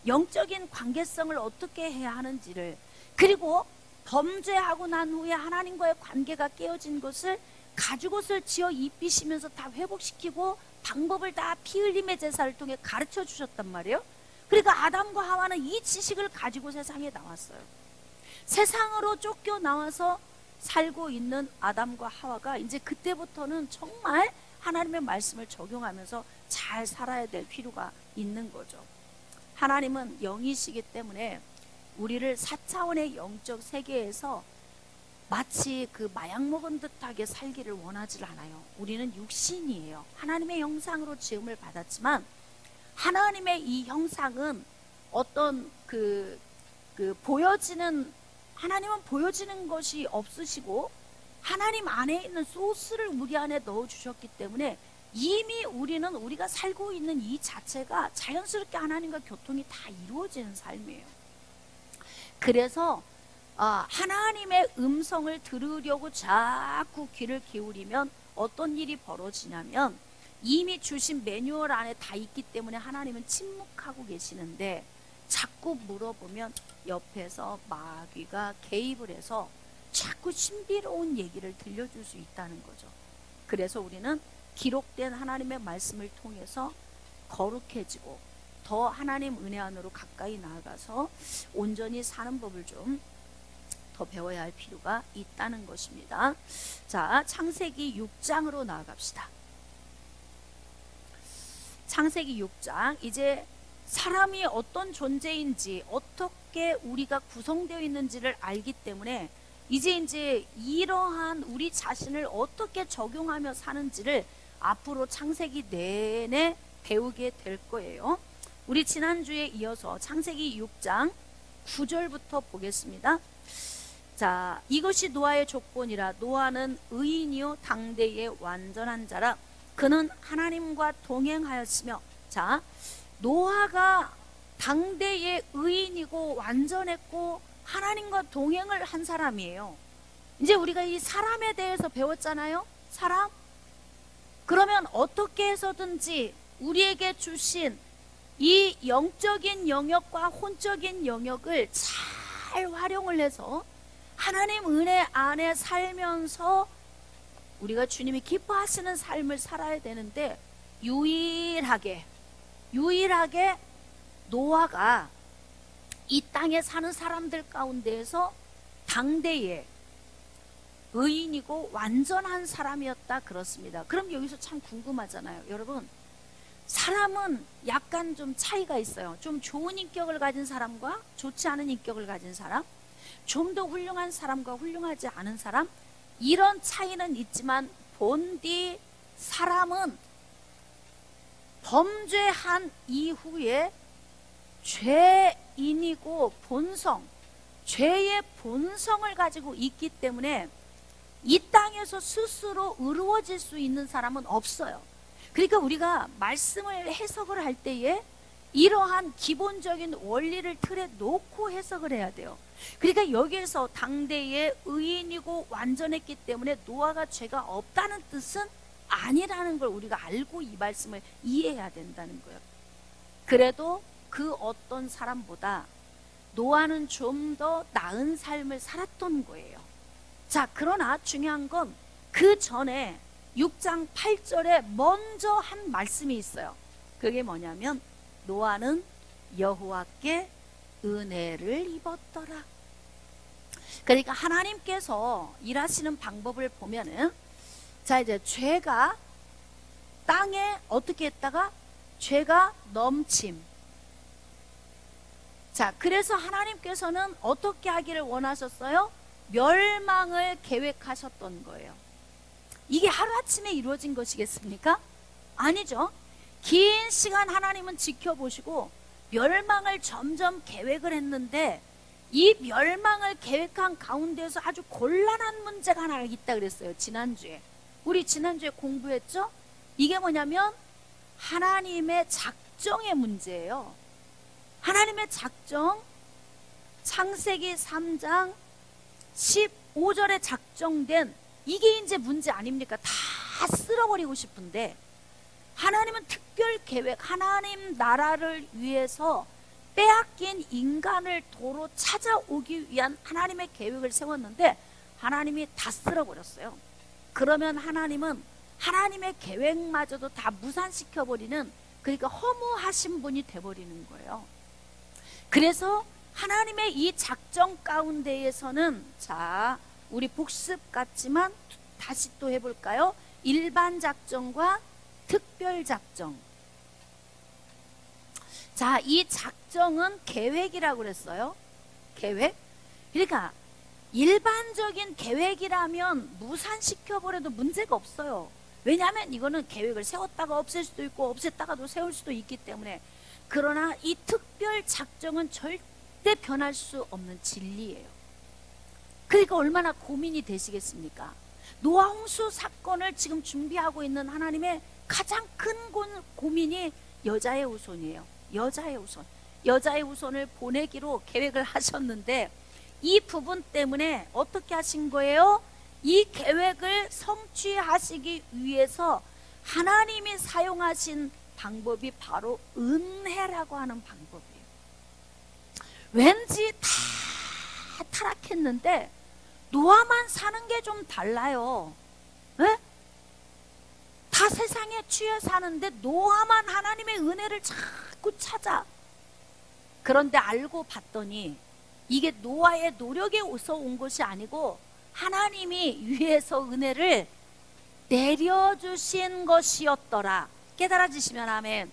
영적인 관계성을 어떻게 해야 하는지를, 그리고 범죄하고 난 후에 하나님과의 관계가 깨어진 것을 가죽옷을 지어 입히시면서 다 회복시키고 방법을 다 피 흘림의 제사를 통해 가르쳐 주셨단 말이에요. 그러니까 아담과 하와는 이 지식을 가지고 세상에 나왔어요. 세상으로 쫓겨나와서 살고 있는 아담과 하와가 이제 그때부터는 정말 하나님의 말씀을 적용하면서 잘 살아야 될 필요가 있는 거죠. 하나님은 영이시기 때문에 우리를 4차원의 영적 세계에서 마치 그 마약 먹은 듯하게 살기를 원하지 않아요. 우리는 육신이에요. 하나님의 형상으로 지음을 받았지만 하나님의 이 형상은 어떤 보여지는, 하나님은 보여지는 것이 없으시고 하나님 안에 있는 소스를 우리 안에 넣어주셨기 때문에 이미 우리는 우리가 살고 있는 이 자체가 자연스럽게 하나님과 교통이 다 이루어지는 삶이에요. 그래서 하나님의 음성을 들으려고 자꾸 귀를 기울이면 어떤 일이 벌어지냐면 이미 주신 매뉴얼 안에 다 있기 때문에 하나님은 침묵하고 계시는데 자꾸 물어보면 옆에서 마귀가 개입을 해서 자꾸 신비로운 얘기를 들려줄 수 있다는 거죠. 그래서 우리는 기록된 하나님의 말씀을 통해서 거룩해지고 더 하나님 은혜 안으로 가까이 나아가서 온전히 사는 법을 좀 더 배워야 할 필요가 있다는 것입니다. 자, 창세기 6장으로 나아갑시다. 창세기 6장, 이제 사람이 어떤 존재인지 어떻게 우리가 구성되어 있는지를 알기 때문에 이제 이러한 우리 자신을 어떻게 적용하며 사는지를 앞으로 창세기 내내 배우게 될 거예요. 우리 지난주에 이어서 창세기 6장 9절부터 보겠습니다. 자, 이것이 노아의 족본이라. 노아는 의인이요 당대의 완전한 자라. 그는 하나님과 동행하였으며. 자, 노아가 당대의 의인이고 완전했고 하나님과 동행을 한 사람이에요. 이제 우리가 이 사람에 대해서 배웠잖아요. 사람? 그러면 어떻게 해서든지 우리에게 주신 이 영적인 영역과 혼적인 영역을 잘 활용을 해서 하나님 은혜 안에 살면서 우리가 주님이 기뻐하시는 삶을 살아야 되는데, 유일하게 노아가 이 땅에 사는 사람들 가운데에서 당대에 의인이고 완전한 사람이었다 그렇습니다. 그럼 여기서 참 궁금하잖아요. 여러분, 사람은 약간 좀 차이가 있어요. 좀 좋은 인격을 가진 사람과 좋지 않은 인격을 가진 사람, 좀 더 훌륭한 사람과 훌륭하지 않은 사람, 이런 차이는 있지만 본디 사람은 범죄한 이후에 죄인이고 죄의 본성을 가지고 있기 때문에 이 땅에서 스스로 의로워질 수 있는 사람은 없어요. 그러니까 우리가 말씀을 해석을 할 때에 이러한 기본적인 원리를 틀에 놓고 해석을 해야 돼요. 그러니까 여기에서 당대의 의인이고 완전했기 때문에 노아가 죄가 없다는 뜻은 아니라는 걸 우리가 알고 이 말씀을 이해해야 된다는 거예요. 그래도 그 어떤 사람보다 노아는 좀 더 나은 삶을 살았던 거예요. 자, 그러나 중요한 건 그 전에 6장 8절에 먼저 한 말씀이 있어요. 그게 뭐냐면 노아는 여호와께 은혜를 입었더라. 그러니까 하나님께서 일하시는 방법을 보면은, 자, 이제 죄가 땅에 어떻게 했다가 죄가 넘침. 자, 그래서 하나님께서는 어떻게 하기를 원하셨어요? 멸망을 계획하셨던 거예요. 이게 하루아침에 이루어진 것이겠습니까? 아니죠. 긴 시간 하나님은 지켜보시고 멸망을 점점 계획을 했는데, 이 멸망을 계획한 가운데서 아주 곤란한 문제가 하나 있다 그랬어요. 우리 지난주에 공부했죠? 이게 뭐냐면 하나님의 작정의 문제예요. 하나님의 작정, 창세기 3장 15절에 작정된 이게 이제 문제 아닙니까? 다 쓸어버리고 싶은데, 하나님은 특별 계획, 하나님 나라를 위해서 빼앗긴 인간을 도로 찾아오기 위한 하나님의 계획을 세웠는데 하나님이 다 쓸어버렸어요. 그러면 하나님은 하나님의 계획마저도 다 무산시켜버리는, 그러니까 허무하신 분이 돼버리는 거예요. 그래서 하나님의 이 작정 가운데에서는, 자, 우리 복습 같지만 다시 또 해볼까요? 일반 작정과 특별 작정. 자, 이 작정은 계획이라고 그랬어요. 계획. 그러니까 일반적인 계획이라면 무산시켜버려도 문제가 없어요. 왜냐하면 이거는 계획을 세웠다가 없앨 수도 있고 없앴다가도 세울 수도 있기 때문에. 그러나 이 특별 작정은 절대 변할 수 없는 진리예요. 그러니까 얼마나 고민이 되시겠습니까? 노아 홍수 사건을 지금 준비하고 있는 하나님의 가장 큰 고민이 여자의 후손이에요. 여자의 후손을 보내기로 계획을 하셨는데, 이 부분 때문에 어떻게 하신 거예요? 이 계획을 성취하시기 위해서 하나님이 사용하신 방법이 바로 은혜라고 하는 방법이에요. 왠지 다 타락했는데 노아만 사는 게 좀 달라요. 네? 다 세상에 취해 사는데 노아만 하나님의 은혜를 자꾸 찾아. 그런데 알고 봤더니 이게 노아의 노력에서 온 것이 아니고 하나님이 위에서 은혜를 내려주신 것이었더라. 깨달아지시면 아멘.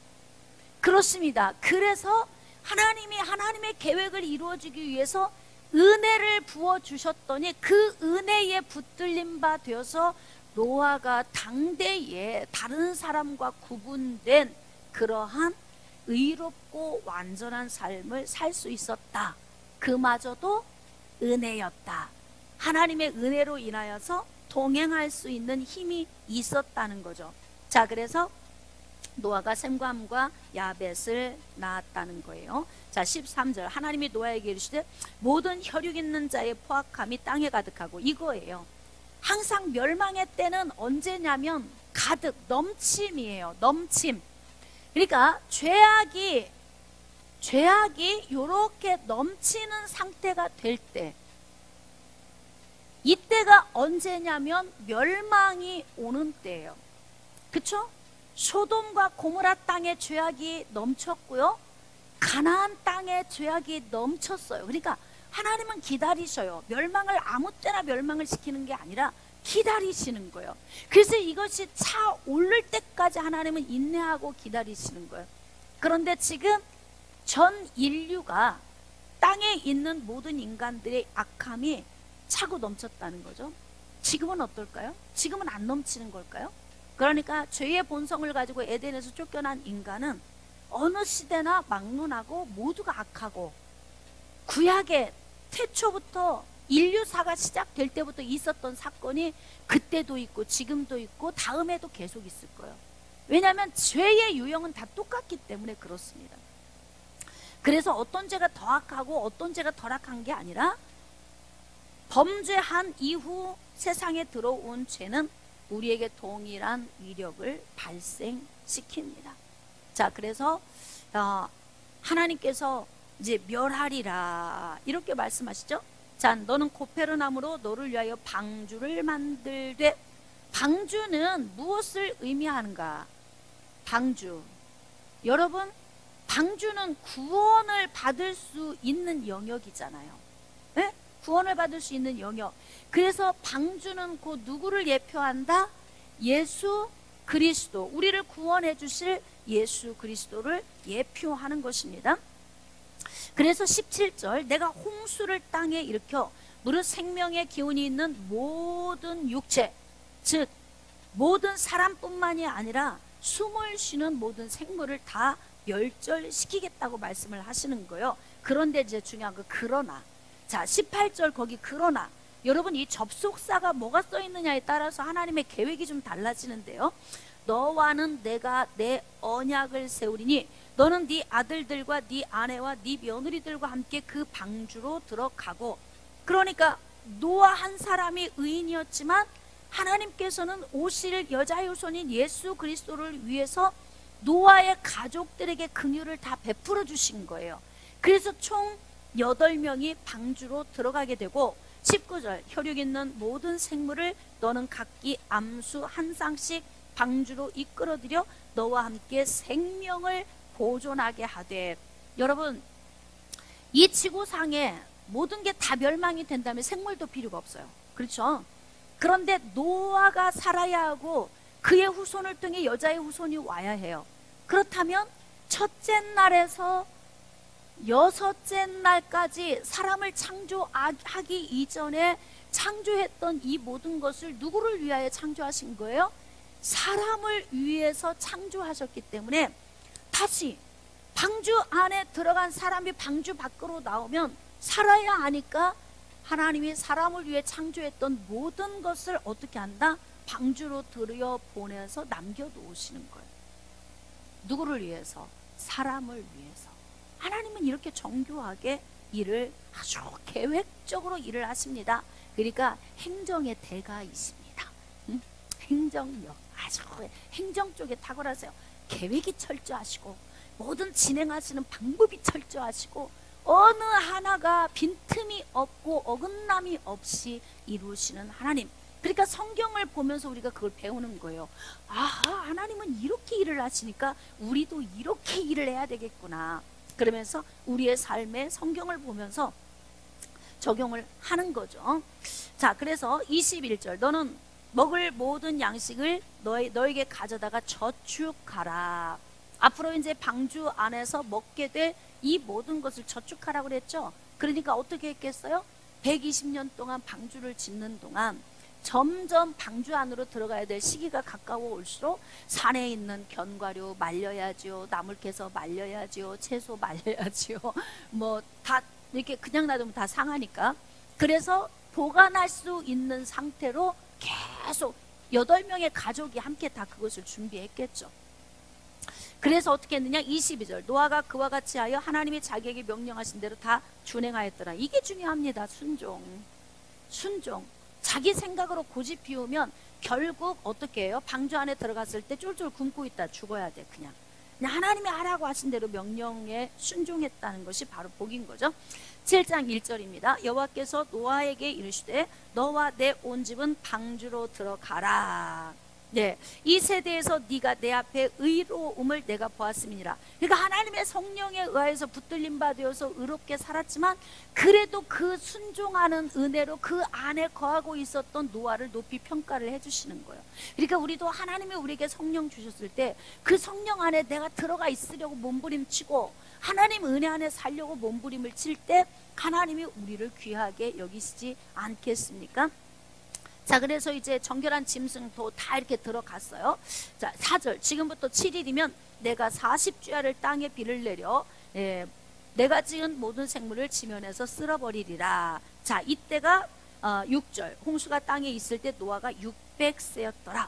그렇습니다. 그래서 하나님이 하나님의 계획을 이루어지기 위해서 은혜를 부어주셨더니 그 은혜에 붙들림 바 되어서 노아가 당대에 다른 사람과 구분된 그러한 의롭고 완전한 삶을 살 수 있었다. 그마저도 은혜였다. 하나님의 은혜로 인하여서 동행할 수 있는 힘이 있었다는 거죠. 자, 그래서 노아가 셈과 함과 야벳을 낳았다는 거예요. 자, 13절 하나님이 노아에게 이르시되 모든 혈육 있는 자의 포악함이 땅에 가득하고, 이거예요. 항상 멸망의 때는 언제냐면 가득, 넘침이에요. 넘침. 그러니까 죄악이 이렇게 넘치는 상태가 될 때, 이때가 언제냐면 멸망이 오는 때예요. 그쵸? 소돔과 고모라 땅에 죄악이 넘쳤고요, 가나안 땅에 죄악이 넘쳤어요. 그러니까 하나님은 기다리셔요. 멸망을 아무 때나 멸망을 시키는 게 아니라 기다리시는 거예요. 그래서 이것이 차 오를 때까지 하나님은 인내하고 기다리시는 거예요. 그런데 지금 전 인류가 땅에 있는 모든 인간들의 악함이 차고 넘쳤다는 거죠. 지금은 어떨까요? 지금은 안 넘치는 걸까요? 그러니까 죄의 본성을 가지고 에덴에서 쫓겨난 인간은 어느 시대나 막론하고 모두가 악하고, 구약의 태초부터 인류사가 시작될 때부터 있었던 사건이 그때도 있고 지금도 있고 다음에도 계속 있을 거예요. 왜냐하면 죄의 유형은 다 똑같기 때문에 그렇습니다. 그래서 어떤 죄가 더 악하고 어떤 죄가 덜 악한 게 아니라 범죄한 이후 세상에 들어온 죄는 우리에게 동일한 위력을 발생시킵니다. 자, 그래서 하나님께서 이제 멸하리라 이렇게 말씀하시죠. 자, 너는 고페르나무로 너를 위하여 방주를 만들되, 방주는 무엇을 의미하는가? 방주, 여러분, 방주는 구원을 받을 수 있는 영역이잖아요. 네? 구원을 받을 수 있는 영역. 그래서 방주는 곧 누구를 예표한다? 예수 그리스도, 우리를 구원해 주실 예수 그리스도를 예표하는 것입니다. 그래서 17절 내가 홍수를 땅에 일으켜 무릇 생명의 기운이 있는 모든 육체, 즉 모든 사람뿐만이 아니라 숨을 쉬는 모든 생물을 다 멸절시키겠다고 말씀을 하시는 거예요. 그런데 이제 중요한 거 그러나, 자 18절 거기 그러나, 여러분 이 접속사가 뭐가 써 있느냐에 따라서 하나님의 계획이 좀 달라지는데요. 너와는 내가 내 언약을 세우리니 너는 네 아들들과 네 아내와 네 며느리들과 함께 그 방주로 들어가고. 그러니까 노아 한 사람이 의인이었지만 하나님께서는 오실 여자의 후손인 예수 그리스도를 위해서 노아의 가족들에게 긍휼을 다 베풀어 주신 거예요. 그래서 총 8명이 방주로 들어가게 되고, 19절 혈육 있는 모든 생물을 너는 각기 암수 한 쌍씩 방주로 이끌어들여 너와 함께 생명을 보존하게 하되. 여러분, 이 지구상에 모든 게 다 멸망이 된다면 생물도 필요가 없어요. 그렇죠? 그런데 노아가 살아야 하고 그의 후손을 통해 여자의 후손이 와야 해요. 그렇다면 첫째 날에서 여섯째 날까지 사람을 창조하기 이전에 창조했던 이 모든 것을 누구를 위하여 창조하신 거예요? 사람을 위해서 창조하셨기 때문에 다시 방주 안에 들어간 사람이 방주 밖으로 나오면 살아야 하니까 하나님이 사람을 위해 창조했던 모든 것을 어떻게 한다? 방주로 들여보내서 남겨놓으시는 거예요. 누구를 위해서? 사람을 위해서. 하나님은 이렇게 정교하게 일을 아주 계획적으로 일을 하십니다. 그러니까 행정의 대가이십니다. 행정력, 아주 행정 쪽에 탁월하세요. 계획이 철저하시고 모든 진행하시는 방법이 철저하시고 어느 하나가 빈틈이 없고 어긋남이 없이 이루시는 하나님. 그러니까 성경을 보면서 우리가 그걸 배우는 거예요. 아하, 하나님은 이렇게 일을 하시니까 우리도 이렇게 일을 해야 되겠구나. 그러면서 우리의 삶에 성경을 보면서 적용을 하는 거죠. 자, 그래서 21절 너는 먹을 모든 양식을 너에게 가져다가 저축하라. 앞으로 이제 방주 안에서 먹게 될 이 모든 것을 저축하라고 그랬죠. 그러니까 어떻게 했겠어요? 120년 동안 방주를 짓는 동안 점점 방주 안으로 들어가야 될 시기가 가까워 올수록 산에 있는 견과류 말려야지요, 나물 캐서 말려야지요, 채소 말려야지요, 뭐 다 이렇게 그냥 놔두면 다 상하니까. 그래서 보관할 수 있는 상태로 계속 8명의 가족이 함께 다 그것을 준비했겠죠. 그래서 어떻게 했느냐? 22절 노아가 그와 같이 하여 하나님이 자기에게 명령하신 대로 다 준행하였더라. 이게 중요합니다. 순종. 자기 생각으로 고집 피우면 결국 어떻게 해요? 방주 안에 들어갔을 때 쫄쫄 굶고 있다 죽어야 돼. 그냥 하나님이 하라고 하신 대로 명령에 순종했다는 것이 바로 복인 거죠. 7장 1절입니다. 여호와께서 노아에게 이르시되 너와 내 온 집은 방주로 들어가라. 네, 이 세대에서 네가 내 앞에 의로움을 내가 보았음이니라. 그러니까 하나님의 성령에 의하여서 붙들림 받으어서 의롭게 살았지만 그래도 그 순종하는 은혜로 그 안에 거하고 있었던 노아를 높이 평가를 해주시는 거예요. 그러니까 우리도 하나님이 우리에게 성령 주셨을 때 그 성령 안에 내가 들어가 있으려고 몸부림치고 하나님 은혜 안에 살려고 몸부림을 칠 때 하나님이 우리를 귀하게 여기시지 않겠습니까? 자, 그래서 이제 정결한 짐승도 다 이렇게 들어갔어요. 자, 4절 지금부터 7일이면 내가 40주야를 땅에 비를 내려 내가 지은 모든 생물을 지면에서 쓸어버리리라. 자, 이때가 6절 홍수가 땅에 있을 때 노아가 600세였더라.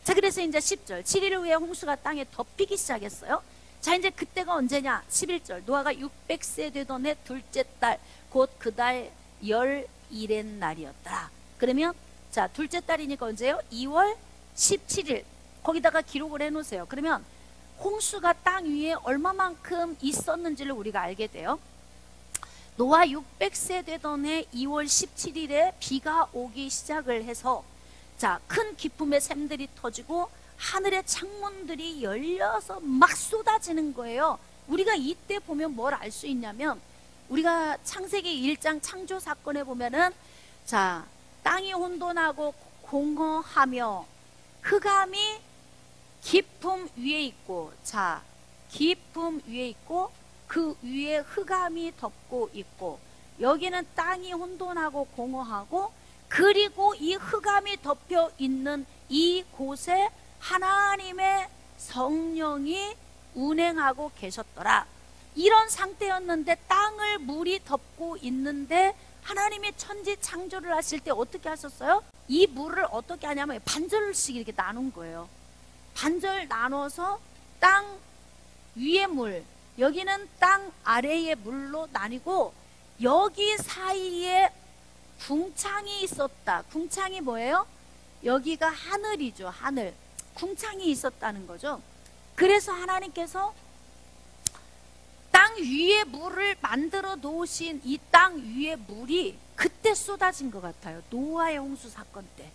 자, 그래서 이제 10절 7일 후에 홍수가 땅에 덮이기 시작했어요. 자, 이제 그때가 언제냐? 11절 노아가 600세 되던 해 둘째 달 곧 그 달 11일의 날이었더라. 그러면 자, 둘째 달이니까 언제요? 2월 17일. 거기다가 기록을 해놓으세요. 그러면 홍수가 땅 위에 얼마만큼 있었는지를 우리가 알게 돼요. 노아 600세 되던 해 2월 17일에 비가 오기 시작을 해서 자, 큰 기쁨의 샘들이 터지고 하늘의 창문들이 열려서 막 쏟아지는 거예요. 우리가 이때 보면 뭘 알 수 있냐면 우리가 창세기 1장 창조 사건에 보면은 자, 땅이 혼돈하고 공허하며 흑암이 깊음 위에 있고 자, 깊음 위에 있고 그 위에 흑암이 덮고 있고 여기는 땅이 혼돈하고 공허하고 그리고 이 흑암이 덮여 있는 이곳에 하나님의 성령이 운행하고 계셨더라. 이런 상태였는데 땅을 물이 덮고 있는데 하나님이 천지 창조를 하실 때 어떻게 하셨어요? 이 물을 어떻게 하냐면 반절씩 이렇게 나눈 거예요. 반절 나눠서 땅 위의 물, 여기는 땅 아래의 물로 나뉘고 여기 사이에 궁창이 있었다. 궁창이 뭐예요? 여기가 하늘이죠. 하늘. 궁창이 있었다는 거죠. 그래서 하나님께서 땅 위에 물을 만들어 놓으신 이 땅 위에 물이 그때 쏟아진 것 같아요. 노아의 홍수 사건 때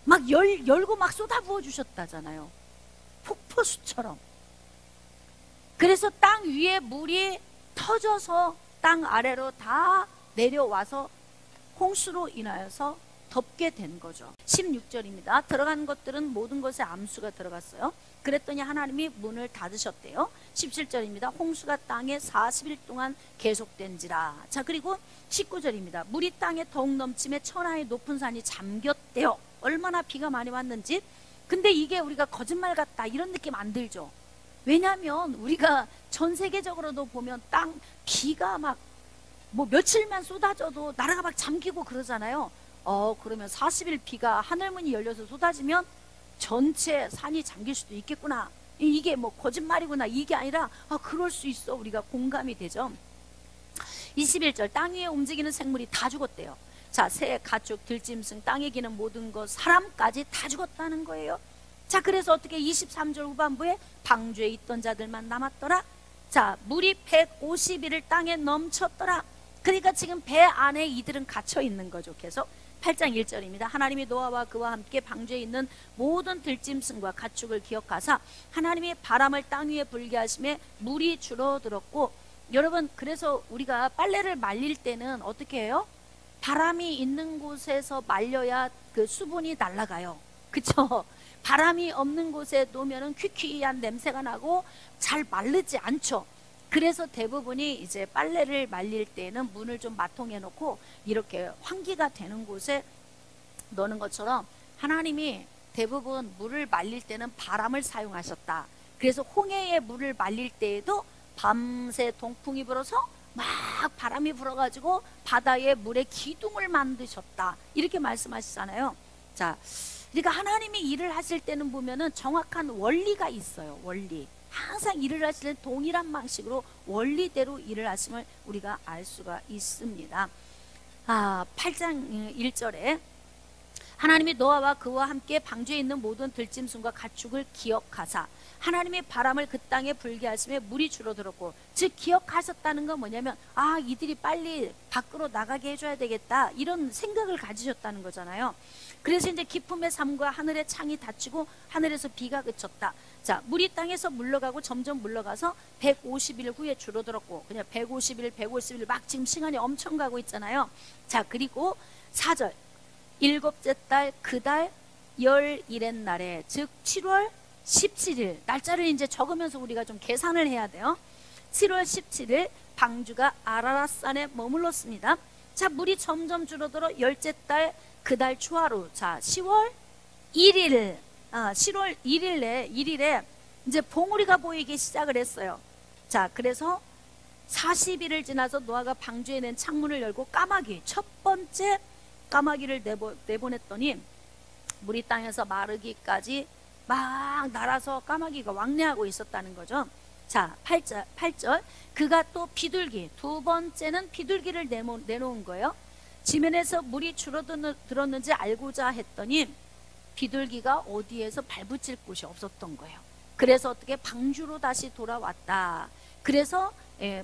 막 열고 막 쏟아부어 주셨다잖아요. 폭포수처럼. 그래서 땅 위에 물이 터져서 땅 아래로 다 내려와서 홍수로 인하여서 덮게 된 거죠. 16절입니다. 들어간 것들은 모든 것에 암수가 들어갔어요. 그랬더니 하나님이 문을 닫으셨대요. 17절입니다. 홍수가 땅에 40일 동안 계속된지라. 자, 그리고 19절입니다. 물이 땅에 더욱 넘침에 천하의 높은 산이 잠겼대요. 얼마나 비가 많이 왔는지. 근데 이게 우리가 거짓말 같다 이런 느낌 안 들죠. 왜냐하면 우리가 전 세계적으로도 보면 땅 비가 막 뭐 며칠만 쏟아져도 나라가 막 잠기고 그러잖아요. 그러면 40일 비가 하늘문이 열려서 쏟아지면 전체 산이 잠길 수도 있겠구나. 이게 뭐 거짓말이구나. 이게 아니라 그럴 수 있어. 우리가 공감이 되죠. 21절 땅 위에 움직이는 생물이 다 죽었대요. 자, 새, 가축, 들짐승, 땅에 기는 모든 것, 사람까지 다 죽었다는 거예요. 자, 그래서 어떻게 23절 후반부에 방주에 있던 자들만 남았더라. 자, 물이 150일을 땅에 넘쳤더라. 그러니까 지금 배 안에 이들은 갇혀 있는 거죠. 계속 8장 1절입니다. 하나님이 노아와 그와 함께 방주에 있는 모든 들짐승과 가축을 기억하사 하나님이 바람을 땅 위에 불게 하심에 물이 줄어들었고, 여러분 그래서 우리가 빨래를 말릴 때는 어떻게 해요? 바람이 있는 곳에서 말려야 그 수분이 날아가요. 그쵸? 바람이 없는 곳에 놓으면 퀴퀴한 냄새가 나고 잘 마르지 않죠. 그래서 대부분이 이제 빨래를 말릴 때는 문을 좀 마통해 놓고 이렇게 환기가 되는 곳에 넣는 것처럼 하나님이 대부분 물을 말릴 때는 바람을 사용하셨다. 그래서 홍해의 물을 말릴 때에도 밤새 동풍이 불어서 막 바람이 불어가지고 바다에 물의 기둥을 만드셨다. 이렇게 말씀하시잖아요. 자, 그러니까 하나님이 일을 하실 때는 보면은 정확한 원리가 있어요. 원리. 항상 일을 하실 때 동일한 방식으로 원리대로 일을 하심을 우리가 알 수가 있습니다. 8장 1절에 하나님이 노아와 그와 함께 방주에 있는 모든 들짐승과 가축을 기억하사 하나님이 바람을 그 땅에 불게 하심에 물이 줄어들었고, 즉 기억하셨다는 건 뭐냐면 이들이 빨리 밖으로 나가게 해줘야 되겠다, 이런 생각을 가지셨다는 거잖아요. 그래서 이제 기품의 삶과 하늘의 창이 닫히고 하늘에서 비가 그쳤다. 자, 물이 땅에서 물러가고 점점 물러가서 150일 후에 줄어들었고, 그냥 150일 막 지금 시간이 엄청 가고 있잖아요. 자, 그리고 4절 일곱째 달 그 달 열일의 날에, 즉 7월 17일, 날짜를 이제 적으면서 우리가 좀 계산을 해야 돼요. 7월 17일 방주가 아라랏산에 머물렀습니다. 자, 물이 점점 줄어들어 열째 달 그 달 초하루, 자 10월 1일 10월 1일에 이제 봉우리가 보이기 시작을 했어요. 자, 그래서 40일을 지나서 노아가 방주에 낸 창문을 열고 까마귀, 첫 번째 까마귀를 내보냈더니 물이 땅에서 마르기까지 막 날아서 까마귀가 왕래하고 있었다는 거죠. 자, 8절 그가 또 비둘기, 두 번째는 비둘기를 내놓은 거예요. 지면에서 물이 줄어들었는지 알고자 했더니 비둘기가 어디에서 발붙일 곳이 없었던 거예요. 그래서 어떻게 방주로 다시 돌아왔다. 그래서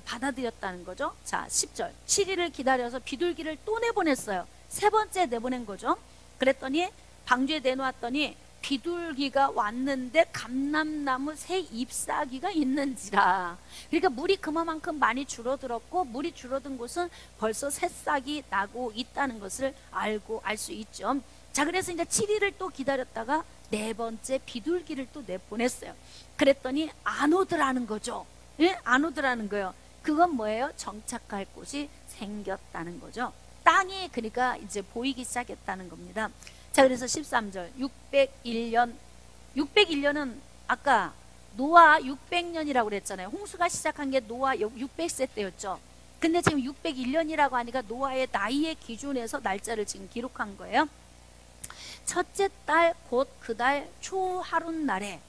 받아들였다는 거죠. 자, 10절 7일을 기다려서 비둘기를 또 내보냈어요. 세 번째 내보낸 거죠. 그랬더니 방주에 내놓았더니 비둘기가 왔는데 감람나무 새 잎사귀가 있는지라. 그러니까 물이 그만큼 많이 줄어들었고, 물이 줄어든 곳은 벌써 새싹이 나고 있다는 것을 알 수 있죠. 자, 그래서 이제 7일을 또 기다렸다가 네 번째 비둘기를 또 내보냈어요. 그랬더니 안 오더라는 거죠. 예? 안 오더라는 거예요. 그건 뭐예요? 정착할 곳이 생겼다는 거죠. 땅이 그러니까 이제 보이기 시작했다는 겁니다. 자, 그래서 13절 601년은 아까 노아 600년이라고 그랬잖아요. 홍수가 시작한 게 노아 600세 때였죠. 근데 지금 601년이라고 하니까 노아의 나이의 기준에서 날짜를 지금 기록한 거예요. 첫째 달 곧 그 달 초하룻날에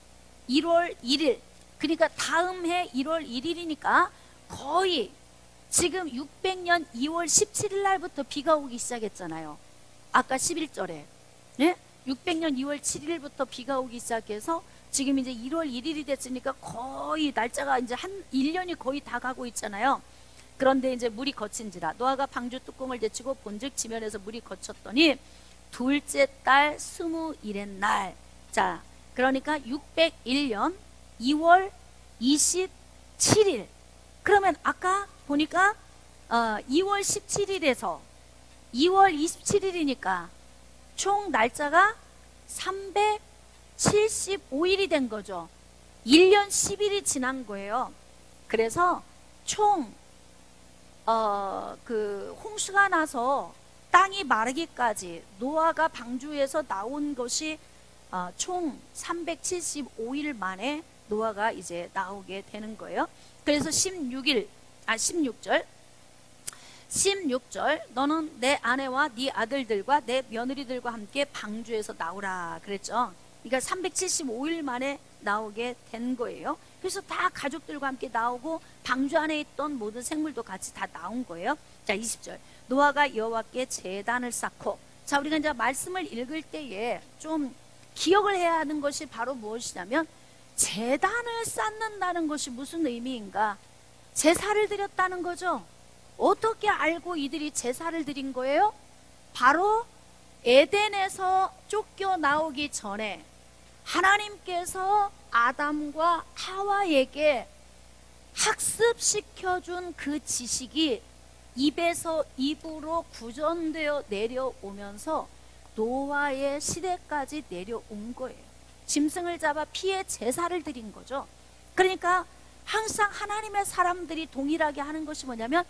1월 1일, 그러니까 다음 해 1월 1일이니까 거의 지금 600년 2월 17일 날부터 비가 오기 시작했잖아요. 아까 11절에 600년 2월 7일부터 비가 오기 시작해서 지금 이제 1월 1일이 됐으니까 거의 날짜가 이제 한 1년이 거의 다 가고 있잖아요. 그런데 이제 물이 거친지라 노아가 방주 뚜껑을 제치고 본즉 지면에서 물이 거쳤더니 둘째 달 20일의 날, 자, 그러니까 601년 2월 27일. 그러면 아까 보니까 2월 17일에서 2월 27일이니까 총 날짜가 375일이 된 거죠. 1년 10일이 지난 거예요. 그래서 총 그 홍수가 나서 땅이 마르기까지 노아가 방주에서 나온 것이 총 375일 만에 노아가 이제 나오게 되는 거예요. 그래서 16절 너는 내 아내와 네 아들들과 내 며느리들과 함께 방주에서 나오라 그랬죠. 그러니까 375일 만에 나오게 된 거예요. 그래서 다 가족들과 함께 나오고 방주 안에 있던 모든 생물도 같이 다 나온 거예요. 자, 20절 노아가 여호와께 제단을 쌓고, 자, 우리가 이제 말씀을 읽을 때에 좀 기억을 해야 하는 것이 바로 무엇이냐면 제단을 쌓는다는 것이 무슨 의미인가? 제사를 드렸다는 거죠. 어떻게 알고 이들이 제사를 드린 거예요? 바로 에덴에서 쫓겨 나오기 전에 하나님께서 아담과 하와에게 학습시켜준 그 지식이 입에서 입으로 구전되어 내려오면서 노아의 시대까지 내려온 거예요. 짐승을 잡아 피해 제사를 드린 거죠. 그러니까 항상 하나님의 사람들이 동일하게 하는 것이 뭐냐면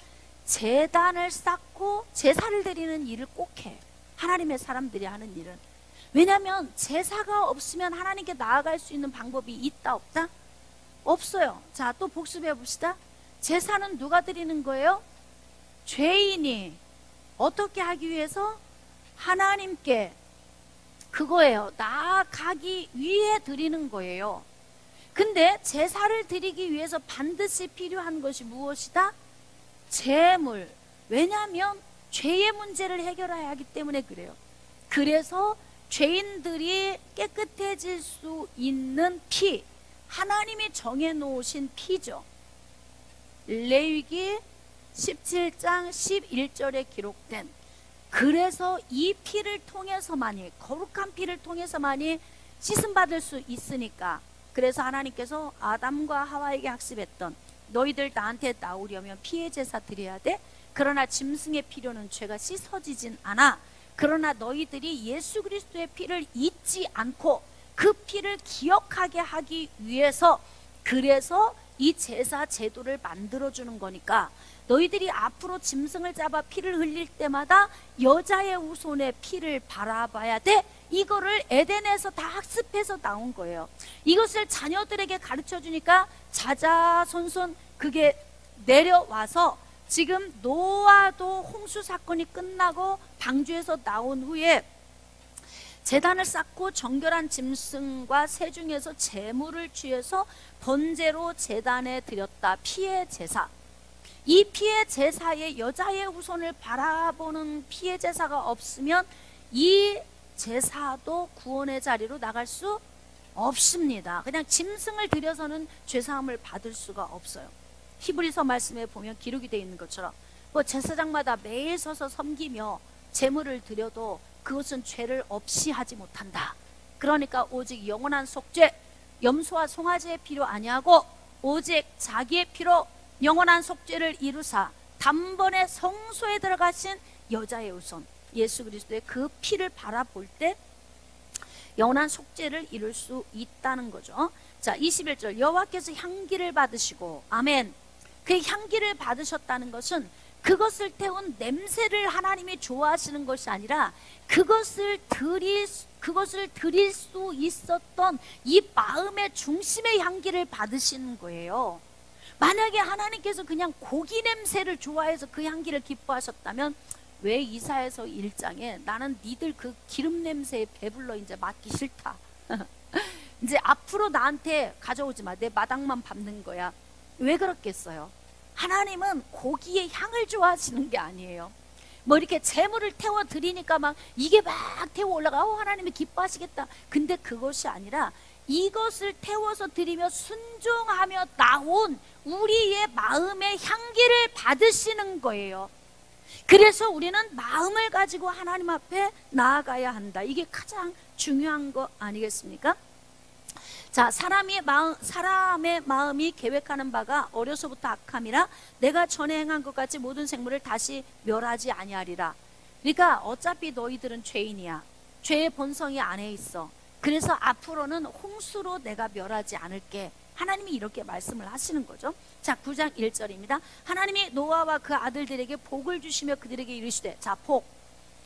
제단을 쌓고 제사를 드리는 일을 꼭 해. 하나님의 사람들이 하는 일은. 왜냐하면 제사가 없으면 하나님께 나아갈 수 있는 방법이 있다 없다? 없어요. 자, 또 복습해 봅시다. 제사는 누가 드리는 거예요? 죄인이 어떻게 하기 위해서? 하나님께 그거예요. 나아가기 위해 드리는 거예요. 근데 제사를 드리기 위해서 반드시 필요한 것이 무엇이다? 제물. 왜냐하면 죄의 문제를 해결해야 하기 때문에 그래요. 그래서 죄인들이 깨끗해질 수 있는 피, 하나님이 정해놓으신 피죠. 레위기 17장 11절에 기록된, 그래서 이 피를 통해서만이, 거룩한 피를 통해서만이 씻음받을 수 있으니까, 그래서 하나님께서 아담과 하와에게 학습했던, 너희들 나한테 나오려면 피의 제사 드려야 돼. 그러나 짐승의 피로는 죄가 씻어지진 않아. 그러나 너희들이 예수 그리스도의 피를 잊지 않고 그 피를 기억하게 하기 위해서, 그래서 이 제사 제도를 만들어주는 거니까, 너희들이 앞으로 짐승을 잡아 피를 흘릴 때마다 여자의 후손의 피를 바라봐야 돼. 이거를 에덴에서 다 학습해서 나온 거예요. 이것을 자녀들에게 가르쳐 주니까 자자손손 그게 내려와서, 지금 노아도 홍수 사건이 끝나고 방주에서 나온 후에 제단을 쌓고 정결한 짐승과 새 중에서 제물을 취해서 번제로 제단에 드렸다. 피의 제사. 이 피의 제사에 여자의 후손을 바라보는 피의 제사가 없으면 이 제사도 구원의 자리로 나갈 수 없습니다. 그냥 짐승을 들여서는 죄사함을 받을 수가 없어요. 히브리서 말씀에 보면 기록이 되어 있는 것처럼 뭐 제사장마다 매일 서서 섬기며 제물을 드려도 그것은 죄를 없이 하지 못한다. 그러니까 오직 영원한 속죄, 염소와 송아지의 피로 아니하고 오직 자기의 피로 영원한 속죄를 이루사 단번에 성소에 들어가신 여자의 후손 예수 그리스도의 그 피를 바라볼 때 영원한 속죄를 이룰 수 있다는 거죠. 자, 21절, 여호와께서 향기를 받으시고, 아멘. 그 향기를 받으셨다는 것은 그것을 태운 냄새를 하나님이 좋아하시는 것이 아니라 그것을 드릴 수 있었던 이 마음의 중심의 향기를 받으시는 거예요. 만약에 하나님께서 그냥 고기 냄새를 좋아해서 그 향기를 기뻐하셨다면 왜 이사야서 1장에 나는 니들 그 기름 냄새에 배불러 이제 맡기 싫다. 이제 앞으로 나한테 가져오지 마. 내 마당만 밟는 거야. 왜 그렇겠어요? 하나님은 고기의 향을 좋아하시는 게 아니에요. 뭐 이렇게 재물을 태워 드리니까 막 이게 막 태워 올라가. 하나님이 기뻐하시겠다. 근데 그것이 아니라 이것을 태워서 드리며 순종하며 나온 우리의 마음의 향기를 받으시는 거예요. 그래서 우리는 마음을 가지고 하나님 앞에 나아가야 한다. 이게 가장 중요한 거 아니겠습니까? 자, 사람의 마음이 계획하는 바가 어려서부터 악함이라 내가 전에 행한 것 같이 모든 생물을 다시 멸하지 아니하리라. 그러니까 어차피 너희들은 죄인이야. 죄의 본성이 안에 있어. 그래서 앞으로는 홍수로 내가 멸하지 않을게. 하나님이 이렇게 말씀을 하시는 거죠. 자, 9장 1절입니다. 하나님이 노아와 그 아들들에게 복을 주시며 그들에게 이르시되, 자, 복.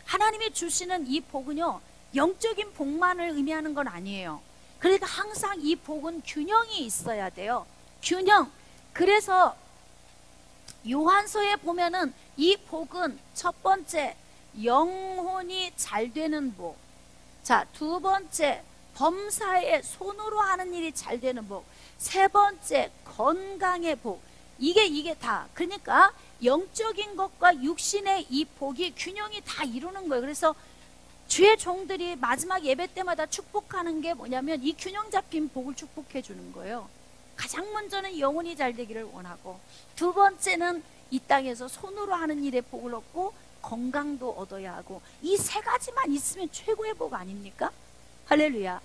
하나님이 주시는 이 복은요, 영적인 복만을 의미하는 건 아니에요. 그러니까 항상 이 복은 균형이 있어야 돼요. 균형. 그래서 요한서에 보면은 이 복은 첫 번째, 영혼이 잘 되는 복. 자, 두 번째, 범사에 손으로 하는 일이 잘 되는 복. 세 번째, 건강의 복. 이게 다. 그러니까 영적인 것과 육신의 이 복이 균형이 다 이루는 거예요. 그래서 주의 종들이 마지막 예배 때마다 축복하는 게 뭐냐면 이 균형 잡힌 복을 축복해 주는 거예요. 가장 먼저는 영혼이 잘 되기를 원하고, 두 번째는 이 땅에서 손으로 하는 일에 복을 얻고 건강도 얻어야 하고, 이 세 가지만 있으면 최고의 복 아닙니까? 할렐루야.